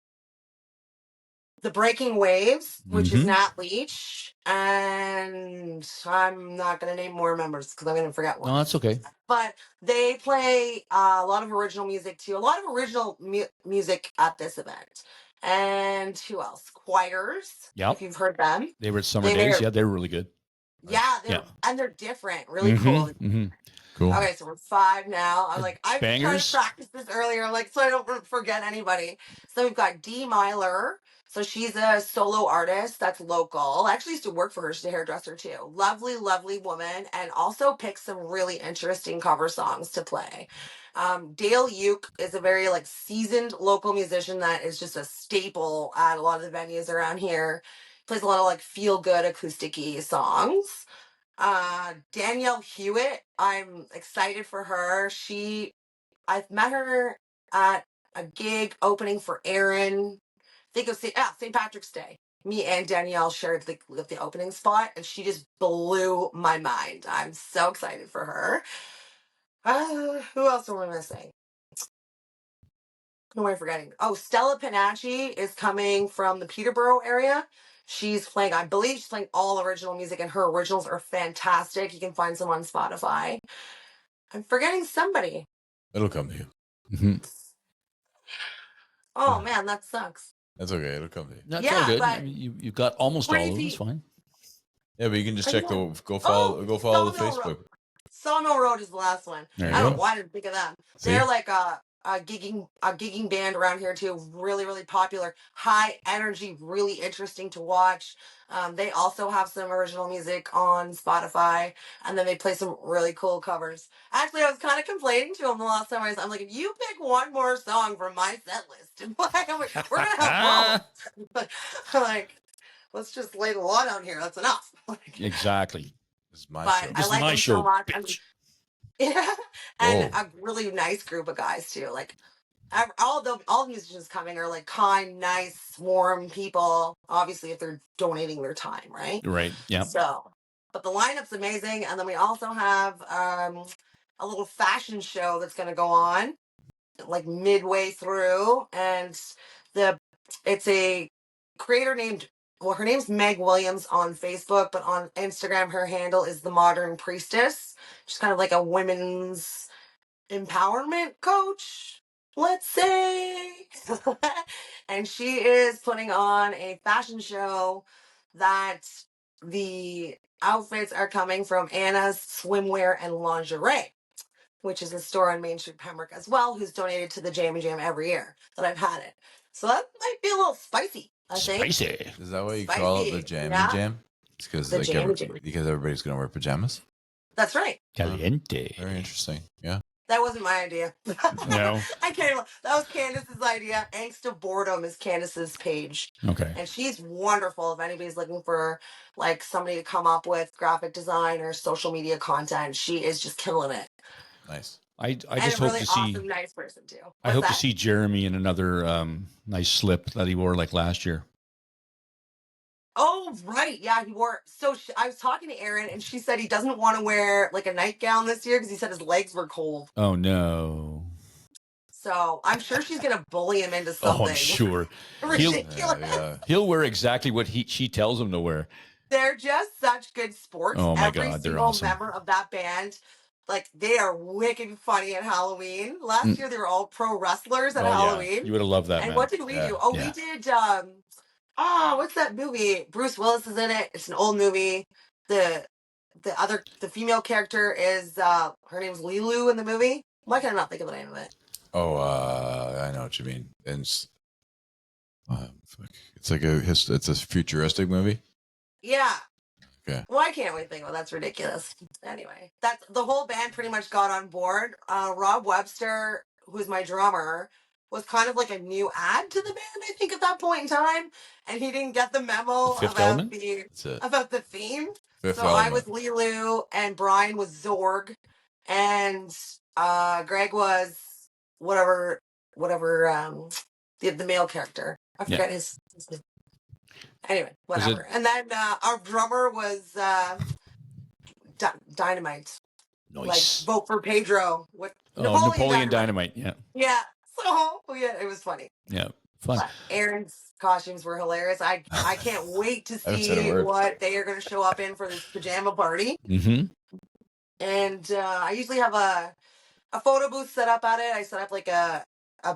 The Breaking Waves, which is Mhm. Nat Leach, and I'm not going to name more members because I'm going to forget one. No, that's okay. But they play a lot of original music too. A lot of original music at this event. And who else? Choirs. Yep. If you've heard them. They were at Summer They're- Days. Yeah, they were really good. Yeah, and they're different. Really cool. Mhm. Cool. Okay, so we're 5 now. I'm like, I'm trying Bangers? to practice this earlier. I'm like, so I don't forget anybody. So we've got Dee Myler. So she's a solo artist that's local. I actually used to work for her. She's a hairdresser too. Lovely, lovely woman, and also picks some really interesting cover songs to play. Dale Uke is a very seasoned local musician that is just a staple at a lot of the venues around here. Plays a lot of feel good acoustic-y songs. Danielle Hewitt, I'm excited for her. I've met her at a gig opening for Aaron. I think it was St. Patrick's Day. Me and Danielle shared the opening spot, and she just blew my mind. I'm so excited for her. Who else am I missing? Who am I forgetting? Oh, Stella Panacci is coming from the Peterborough area. She's playing, I believe she's playing all original music, and her originals are fantastic. You can find some on Spotify. I'm forgetting somebody. It'll come to you. Mhm. Oh man, that sucks. That's okay. It'll come to you. That's Yeah, all good. but I mean, you've got almost all of them. crazy. It's fine. Yeah, but you can just I check know. go follow the Sawmill Facebook. Road. Sawmill Road is the last one. There you I don't go. know why I didn't think of them. See? They're like a gigging band around here too. Really, really popular. High energy, really interesting to watch. They also have some original music on Spotify, and then they play some really cool covers. Actually, I was kind of complaining to them the last time I'm like, if you pick one more song from my set list, I'm like, we're gonna have problems. Like, let's just lay the law down here. That's enough. Like, Exactly. This is my but show. I This is like my them show, so much. bitch. Yeah, and Oh. a really nice group of guys too. Like all the musicians coming are like kind, nice, warm people. Obviously, if they're donating their time, right? Right. Yeah. So, but the lineup's amazing, and then we also have a little fashion show that's going to go on like midway through, and the it's a creator named. Well, her name's Meg Williams on Facebook, but on Instagram, her handle is the Modern Priestess. She's kind of like a women's empowerment coach, let's say. And she is putting on a fashion show that the outfits are coming from Anna's Swimwear and Lingerie, which is a store on Main Street, Pembroke as well, who's donated to the Jammy Jam every year that I've had it. So that might be a little spicy, I think. Spicy. Is that why you call it the Spicy, Jammy yeah. Jam? It's because The Jammy Jam. because everybody's gonna wear pajamas. That's right. Caliente. Very interesting. Yeah. That wasn't my idea. No. I can't. That was Candace's idea. Angst of Boredom is Candace's page. Okay. And she's wonderful. If anybody's looking for like somebody to come up with graphic design or social media content, she is just killing it. Nice. I And just a hope really to see. awesome, nice person too. I What's hope to that? see Jeremy in another nice slip that he wore like last year. Oh, right. Yeah, he wore. So I was talking to Erin, and she said he doesn't want to wear like a nightgown this year because he said his legs were cold. Oh no. So I'm sure she's gonna bully him into something. Oh, I'm sure. Ridiculous. Yeah. He'll wear exactly what she tells him to wear. They're just such good sports. Oh my Every God, they're single awesome. member of that band, like they are wicked funny at Halloween. Last year they were all pro wrestlers at Halloween. Yeah. You would have loved that, And man. what did we Yeah. do? Oh, Yeah. we did what's that movie? Bruce Willis is in it. It's an old movie. The female character is her name's Lilu in the movie. Why can I not think of the name of it? Oh, I know what you mean. And it's like it's a futuristic movie. Yeah. Okay. Why can't we think of it? That's ridiculous. Anyway, that's the whole band pretty much got on board. Rob Webster, who's my drummer, was kind of like a new add to the band, I think, at that point in time, and he didn't get the memo The Fifth about Element? That's it. about the theme. Fifth So I Element. was Lilu, and Brian was Zorg, and Greg was whatever the male character. I forget his name. Anyway, whatever. And then our drummer was Dynamite. Nice. Like vote for Pedro with Napoleon Dynamite. Yeah. Yeah. So yeah, it was funny. Yeah. Fun. But Aaron's costumes were hilarious. I can't wait to haven't said a see word. what they are going to show up in for this pajama party. Mm-hmm. And I usually have a photo booth set up at it. I set up like a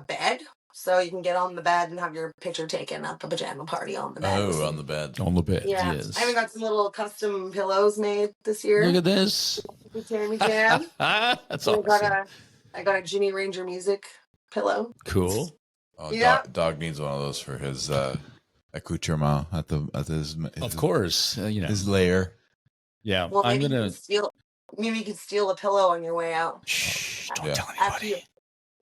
bed. So you can get on the bed and have your picture taken at the pajama party on the bed. Oh, on the bed. On the bed. Yeah. Yes. I even got some little custom pillows made this year. Look at this. With Jammy Jam. That's So awesome. I got a Ginny Ranger music pillow. Cool. Oh, Yeah. Dog needs one of those for his accoutrement at his Of course. his lair. Yeah. Well, I'm maybe gonna. you can steal a pillow on your way out. Shh. Don't Yeah. tell After anybody.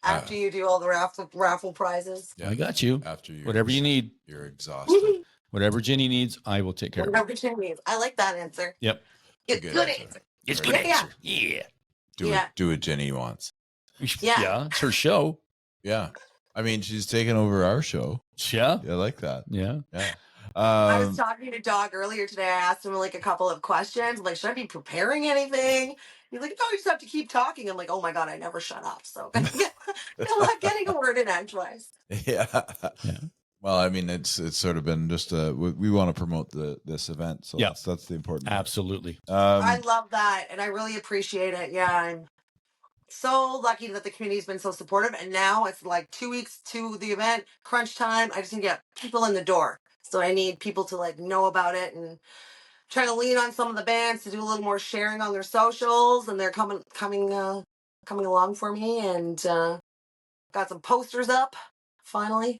after you do all the raffle prizes. Yeah. I got you. After you, Whatever you need. you're exhausted. Whatever Ginny needs, I will take care of. Whatever Ginny needs. I like that answer. Yep. It's Good good answer. answer. It's Very good Yeah. answer. Yeah. Do what Jenny wants. Yeah. Yeah. It's her show. Yeah. I mean, she's taking over our show. Yeah. Yeah, I like that. Yeah. Yeah. I was talking to Dawg earlier today. I asked him like a couple of questions. I'm like, should I be preparing anything? He's like, no, you just have to keep talking. I'm like, oh my God, I never shut up. So I'm not getting a word in edgewise. Yeah. Yeah. Well, I mean, it's sort of been just we want to promote this event, so Yeah. that's the important part. Absolutely. I love that, and I really appreciate it. Yeah, so lucky that the community's been so supportive. And now it's like 2 weeks to the event, crunch time. I just need to get people in the door. So I need people to like know about it, and trying to lean on some of the bands to do a little more sharing on their socials. And they're coming along for me, and got some posters up finally.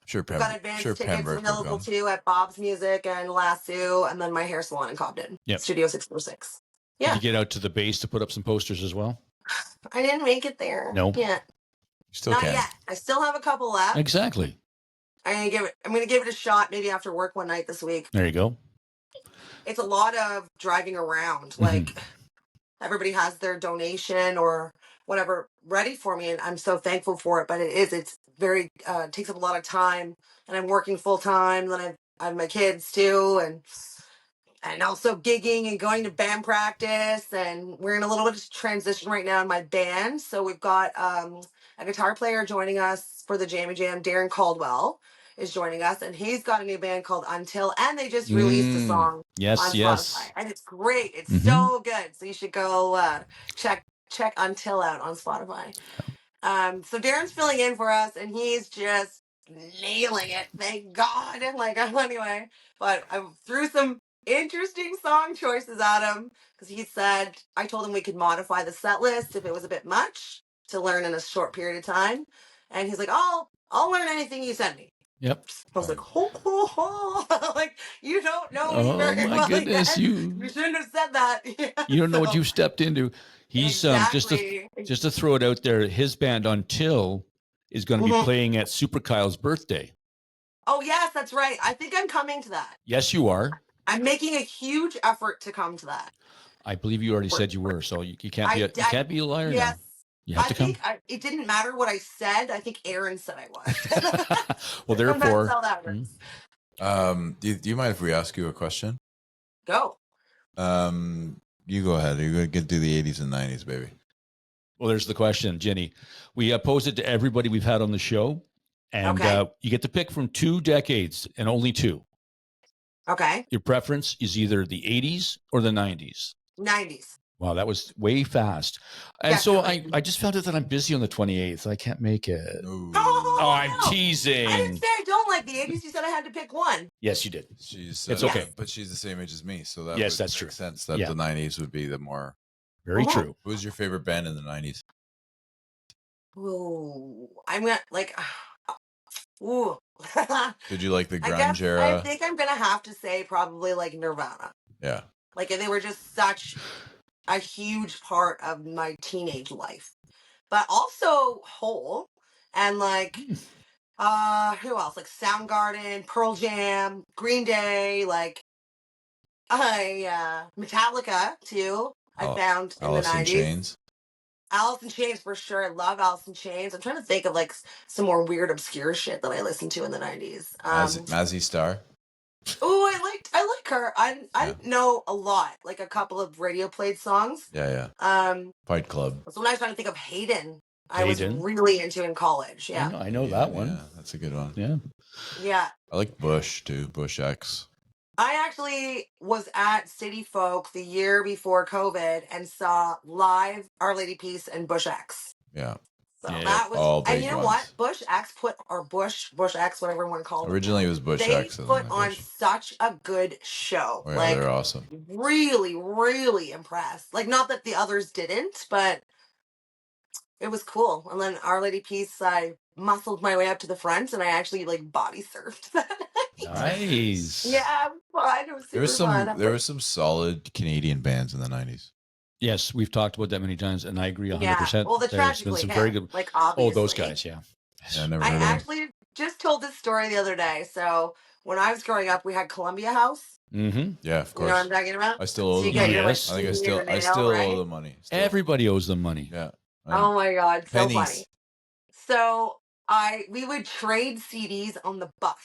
Sure, We've got advance tickets Pembroke will available come. too at Bob's Music and Lasso, and then my hair salon in Cobden. Yep. Studio 646. Did Yeah. you get out to the base to put up some posters as well? I didn't make it there. No. Yet. Still Not can. yet. I still have a couple left. Exactly. I'm gonna give it a shot maybe after work one night this week. There you go. It's a lot of driving around. Mm-hmm. Like everybody has their donation or whatever ready for me, and I'm so thankful for it. But it's very takes up a lot of time, and I'm working full time. Then I have my kids too, and also gigging and going to band practice. And we're in a little bit of transition right now in my band. So we've got a guitar player joining us for the Jammy Jam. Darren Caldwell is joining us, and he's got a new band called Until, and they just released a song Yes, on yes. Spotify, and it's great. It's Mhm. so good. So you should go check Until out on Spotify. So Darren's filling in for us, and he's just nailing it. Thank God. And like anyway, but I threw some interesting song choices at him because he said I told him we could modify the set list if it was a bit much to learn in a short period of time, and he's like, I'll learn anything you send me. Yep. I was like, ho, ho, ho. Like, you don't know me Oh very my well goodness, yet. you shouldn't have said that. Yeah, you don't know what so- you stepped into. He's exactly. just to throw it out there, his band Until is going to be Mhm. playing at Super Kyle's birthday. Oh yes, that's right. I think I'm coming to that. Yes, you are. I'm making a huge effort to come to that. I believe you already said you were, so you can't be a liar Yes. now. You have to come. It didn't matter what I said. I think Aaron said I was. Well, That's therefore, how that works. Do you mind if we ask you a question? Go. You go ahead. You get do the 80s and 90s, baby. well, there's the question, Ginny. We posed it to everybody we've had on the show, and Okay. you get to pick from 2 decades and only 2. Okay. Your preference is either the 80s or the 90s. 90s. Wow, that was way fast. And so Definitely. I just found out that I'm busy on the 28th. I can't make it. Ooh. Oh, I'm no. teasing. I didn't say I don't like the 80s. You said I had to pick one. Yes, you did. She's It's okay. but she's the same age as me, so that Yes, would that's make true. sense that Yeah. the 90s would be the more. Very Uh-huh. true. Who was your favorite band in the 90s? Ooh. I'm gonna like ooh. Did you like the I grunge guess I era? think I'm gonna have to say probably like Nirvana. Yeah. Like they were just such a huge part of my teenage life. But also Hole and like who else? Like Soundgarden, Pearl Jam, Green Day, like Metallica too. I found in Alice the in 90s. Chains. Alice in Chains for sure. I love Alice in Chains. I'm trying to think of like some more weird obscure shit that I listened to in the 90s. Mazzy Star. Oh, I like her. I know a lot, like a couple of radio played songs. Yeah. Fight Club. So when I was trying to think of Hayden, I Hayden. was really into in college. Yeah. I know that one. Yeah, that's a good one. Yeah. Yeah. I like Bush too. Bush X. I actually was at City Folk the year before COVID and saw live Our Lady Peace and Bush X. Yeah. So Yeah, that was, all and big you know ones. what? Bush X Bush X, whatever you want to call it. Originally it was Bush They X. put on such a good show. Oh, yeah, like, they're awesome. really, really impressed. Like, not that the others didn't, but it was cool. And then Our Lady Peace, I muscled my way up to the front and I actually like body surfed that night. Nice. Yeah, it was fun. It was super fun. There were some solid Canadian bands in the 90s. Yes, we've talked about that many times, and I agree 100%. Yeah. Well, the There's been Tragically some hit, very good. like Oh, obviously. those guys, yeah. Yeah, I never I heard of them. actually just told this story the other day. So when I was growing up, we had Columbia House. Mm-hmm. Yeah, of You course. know what I'm talking about? I still owe So you them get money. your, like, Yes. I think I CD in the still mail, right? owe them money. Still. Everybody owes them money. Yeah. Oh my God, so Pennies. funny. So we would trade CDs on the bus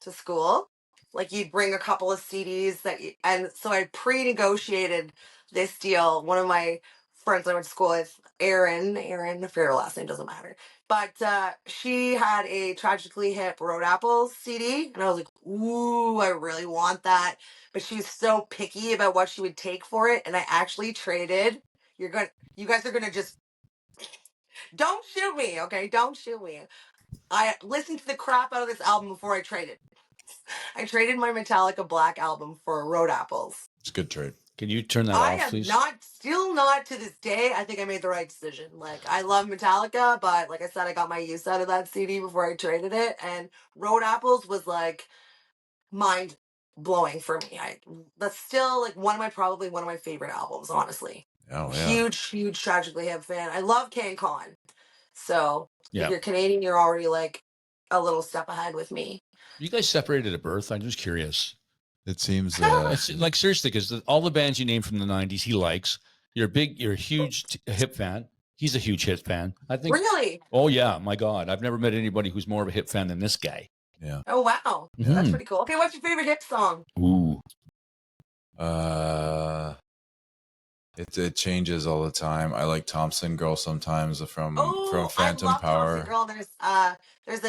to school. Like you'd bring a couple of CDs and so I pre-negotiated this deal. One of my friends I went to school with, Erin, I forget her last name, doesn't matter. But she had a Tragically hit Road Apples CD, and I was like, ooh, I really want that. But she was so picky about what she would take for it, and I actually traded. You guys are gonna just Don't shoot me, okay? Don't shoot me. I listened to the crap out of this album before I traded. I traded my Metallica Black album for Road Apples. It's a good trade. Can you turn that I off, have please? still not to this day. I think I made the right decision. Like, I love Metallica, but like I said, I got my use out of that CD before I traded it. And Road Apples was like mind blowing for me. That's still like probably one of my favorite albums, honestly. Oh yeah. Huge Tragically Hip fan. I love CanCon. So Yeah. if you're Canadian, you're already like a little step ahead with me. You guys separated at birth? I'm just curious. It seems. It's like seriously, because all the bands you named from the '90s, he likes. You're a huge hip fan. He's a huge hip fan. I think. Really? Oh yeah, my God, I've never met anybody who's more of a hip fan than this guy. Yeah. Oh wow, that's pretty cool. Okay, what's your favorite hip song? Ooh. It changes all the time. I like Thompson Girl sometimes from Phantom I love Power. Thompson Girl. There's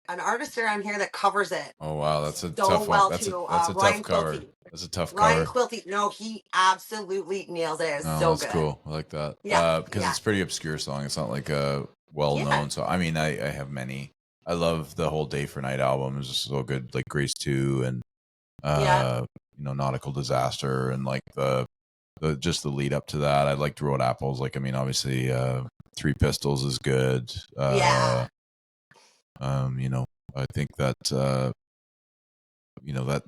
an artist around here that covers it. Oh wow, that's a so tough well one. That's too. a tough Ryan cover. Quilty. That's a tough Ryan cover. Quilty. No, he absolutely nails it. It's Oh, so that's good. cool. I like that. Yeah, because it's a pretty obscure song. It's not like a well-known song. I mean, I have many. I love the whole Day for Night album. It's just so good. Like Grace 2 and Nautical Disaster and like the just the lead up to that. I liked Road Apples. Like, I mean, obviously, Three Pistols is good. I think that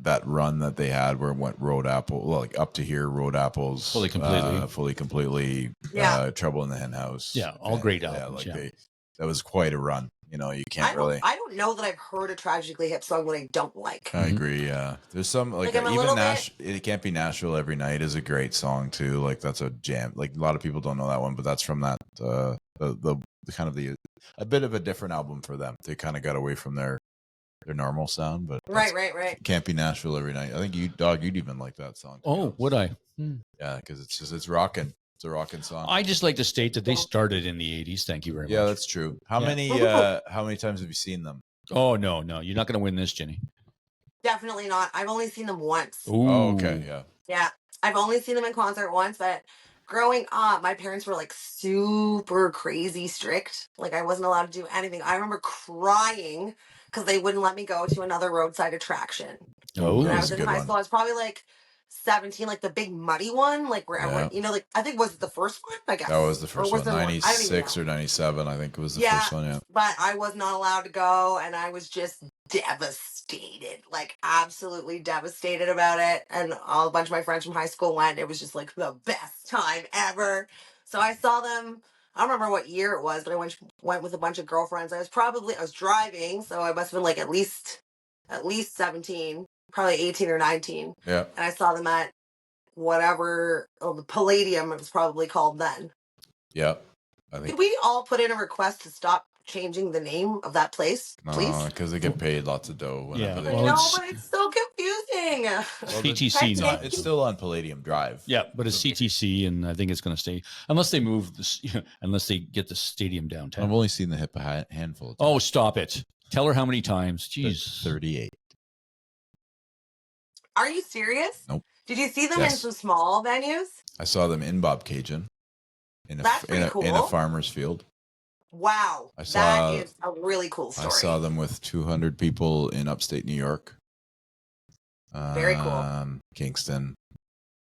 that run that they had where it went Road Apple, like up to here, Road Apples, fully completely, Trouble in the Hen House. Yeah, all great albums. That was quite a run. You can't really. I don't know that I've heard a Tragically Hip song that I don't like. I agree. Yeah, there's some like I'm even It Can't Be Nashville Every Night is a great song too. Like that's a jam. Like a lot of people don't know that one, but that's from that the kind of a bit of a different album for them. They kind of got away from their normal sound, but right. Can't Be Nashville Every Night. I think you'd even like that song. Oh, would I? Yeah, because it's rocking. It's a rocking song. I just like to state that they started in the '80s. Thank you very much. Yeah, that's true. How many times have you seen them? Oh no, you're not going to win this, Ginny. Definitely not. I've only seen them once. Ooh. Oh, okay, yeah. Yeah, I've only seen them in concert once, but growing up, my parents were like super crazy strict. Like I wasn't allowed to do anything. I remember crying because they wouldn't let me go to another roadside attraction. Oh, when I was in high school, I was probably like 17, like the big muddy one, like where everyone, like I think was it the first one? I guess that was the first one, 96 or 97. I think it was the first one. Yeah, but I was not allowed to go, and I was just devastated, like absolutely devastated about it. And a bunch of my friends from high school went. It was just like the best time ever. So I saw them. I don't remember what year it was, but I went with a bunch of girlfriends. I was driving, so I must have been like at least 17. Probably 18 or 19. Yeah. And I saw them at the Palladium, it was probably called then. Yeah. Did we all put in a request to stop changing the name of that place, please? No, because they get paid lots of dough. Yeah. But it's so confusing. CTC now. It's still on Palladium Drive. Yeah, but it's CTC, and I think it's going to stay unless they move this. Unless they get the stadium downtown. I've only seen the hip a handful of times. Oh, stop it! Tell her how many times. Jeez, 38. Are you serious? Nope. Did you see them in some small venues? I saw them in Bob Cajun in cool. in a farmer's field. Wow. That is a really cool story. I saw them with 200 people in upstate New York. Very cool. Kingston,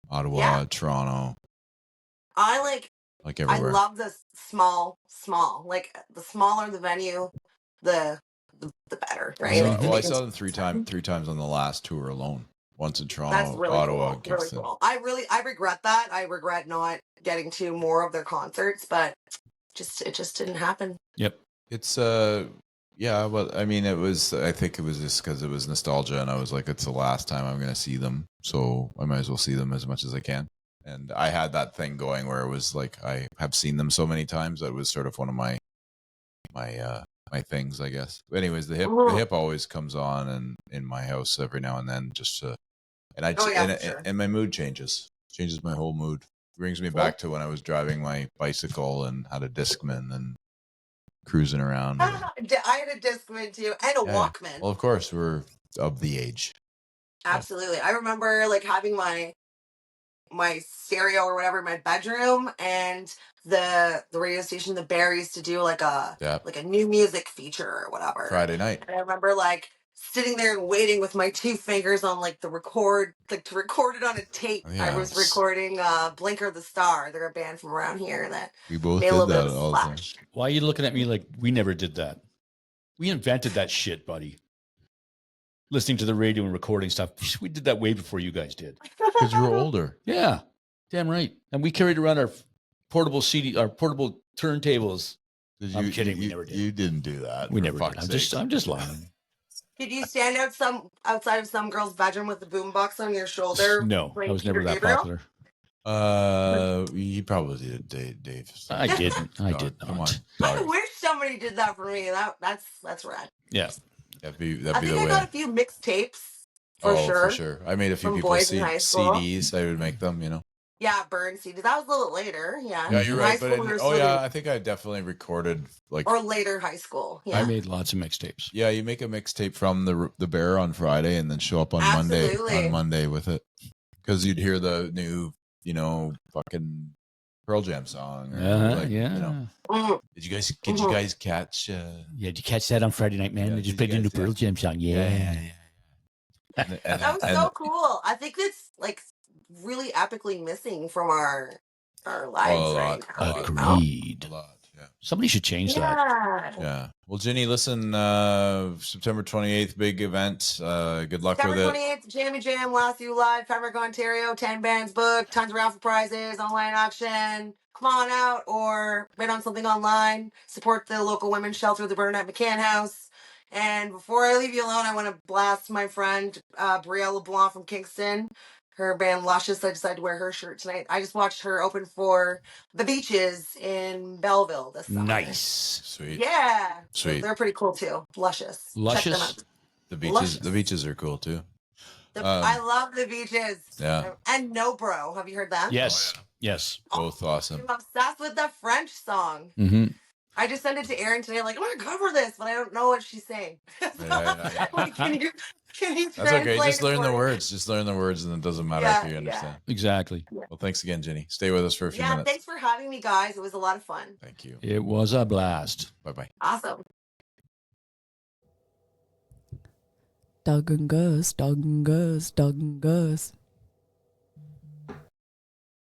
Ottawa, Toronto. I like everywhere. I love the small. Like the smaller the venue, the better, right? I saw them three times on the last tour alone. Once in Toronto, that's really Ottawa, cool. Kingston. Really cool. I regret that. I regret not getting to more of their concerts, but it just didn't happen. Yep. It's well, I mean, I think it was just because it was nostalgia, and I was like, it's the last time I'm going to see them, so I might as well see them as much as I can. And I had that thing going where it was like I have seen them so many times that it was sort of one of my things, I guess. But anyways, the hip always comes on and in my house every now and then, just to, and my mood changes my whole mood. Brings me back to when I was driving my bicycle and had a Discman and cruising around. I had a Discman too, and a Walkman. Well, of course, we're of the age. Absolutely. I remember like having my my stereo or whatever in my bedroom, and the radio station, the Bear, used to do like a Yeah. new music feature or whatever. Friday night. And I remember like sitting there and waiting with my 2 fingers on like the record, like to record it on a tape. I was recording Blinker the Star. They're a band from around here that We both made a did little bit that of a all the time. splash. Why are you looking at me like we never did that? We invented that shit, buddy. Listening to the radio and recording stuff. We did that way before you guys did. Because you were older. Yeah, damn right. And we carried around our portable CD, our portable turntables. I'm kidding. We never did. You didn't do that. We for never did. fuck's I'm just lying. Did you stand outside of some girl's bedroom with the boombox on your shoulder? No, I playing was never Peter that Gabriel? popular. You probably did, Dave. I didn't. I did Come on, not. I dog. wish somebody did that for me. That's rad. Yeah. That'd be I the think I way. got a few mixtapes for For sure. I made a few From people boys in high school. CDs. I would make them, you know. Yeah, burn CDs. That was a little later. Yeah. Yeah, you're In high right. But school, we were still doing- I think I definitely recorded like. or later high school. Yeah. I made lots of mixtapes. Yeah, you make a mixtape from the Bear on Friday, and then show up on Absolutely. Monday with it, because you'd hear the new, fucking Pearl Jam song. Or Yeah. Mm. Did you guys catch? Yeah, did you catch that on Friday night, man? Yeah, They just did you played a new guys- Pearl Jam song. Yeah. That was so cool. I think that's like really epically missing from our lives right now. you know? Agreed. A lot, yeah. Somebody should change that. Yeah. Yeah. Well, Ginny, listen, September 28th, big event. Good luck September with it. 28th, Jammy Jam, Last You Live, Pembroke, Ontario, 10 bands booked, tons of raffle prizes, online auction. Come on out or bid on something online. Support the local women's shelter, the Bernadette McCann House. And before I leave you alone, I want to blast my friend Brielle LeBlanc from Kingston. Her band Luscious. I decided to wear her shirt tonight. I just watched her open for The Beaches in Belleville this summer. Nice. Sweet. Yeah. Sweet. They're pretty cool too. Luscious. Check them Luscious? out. The beaches are cool too. I love The Beaches. Yeah. And No Bro. Have you heard that? Yes. Yes. Both awesome. I'm obsessed with the French song. Mm-hmm. I just sent it to Erin today. Like, I'm going to cover this, but I don't know what she's saying. Yeah. Like, can you That's okay. translate Just it learn for the me? words. Just learn the words, and it doesn't matter Yeah, if you understand. Exactly. Well, thanks again, Ginny. Stay with us for a few Yeah, minutes. thanks for having me, guys. It was a lot of fun. Thank you. It was a blast. Bye-bye. Awesome. Dawg and Gus, Dawg and Gus, Dawg and Gus.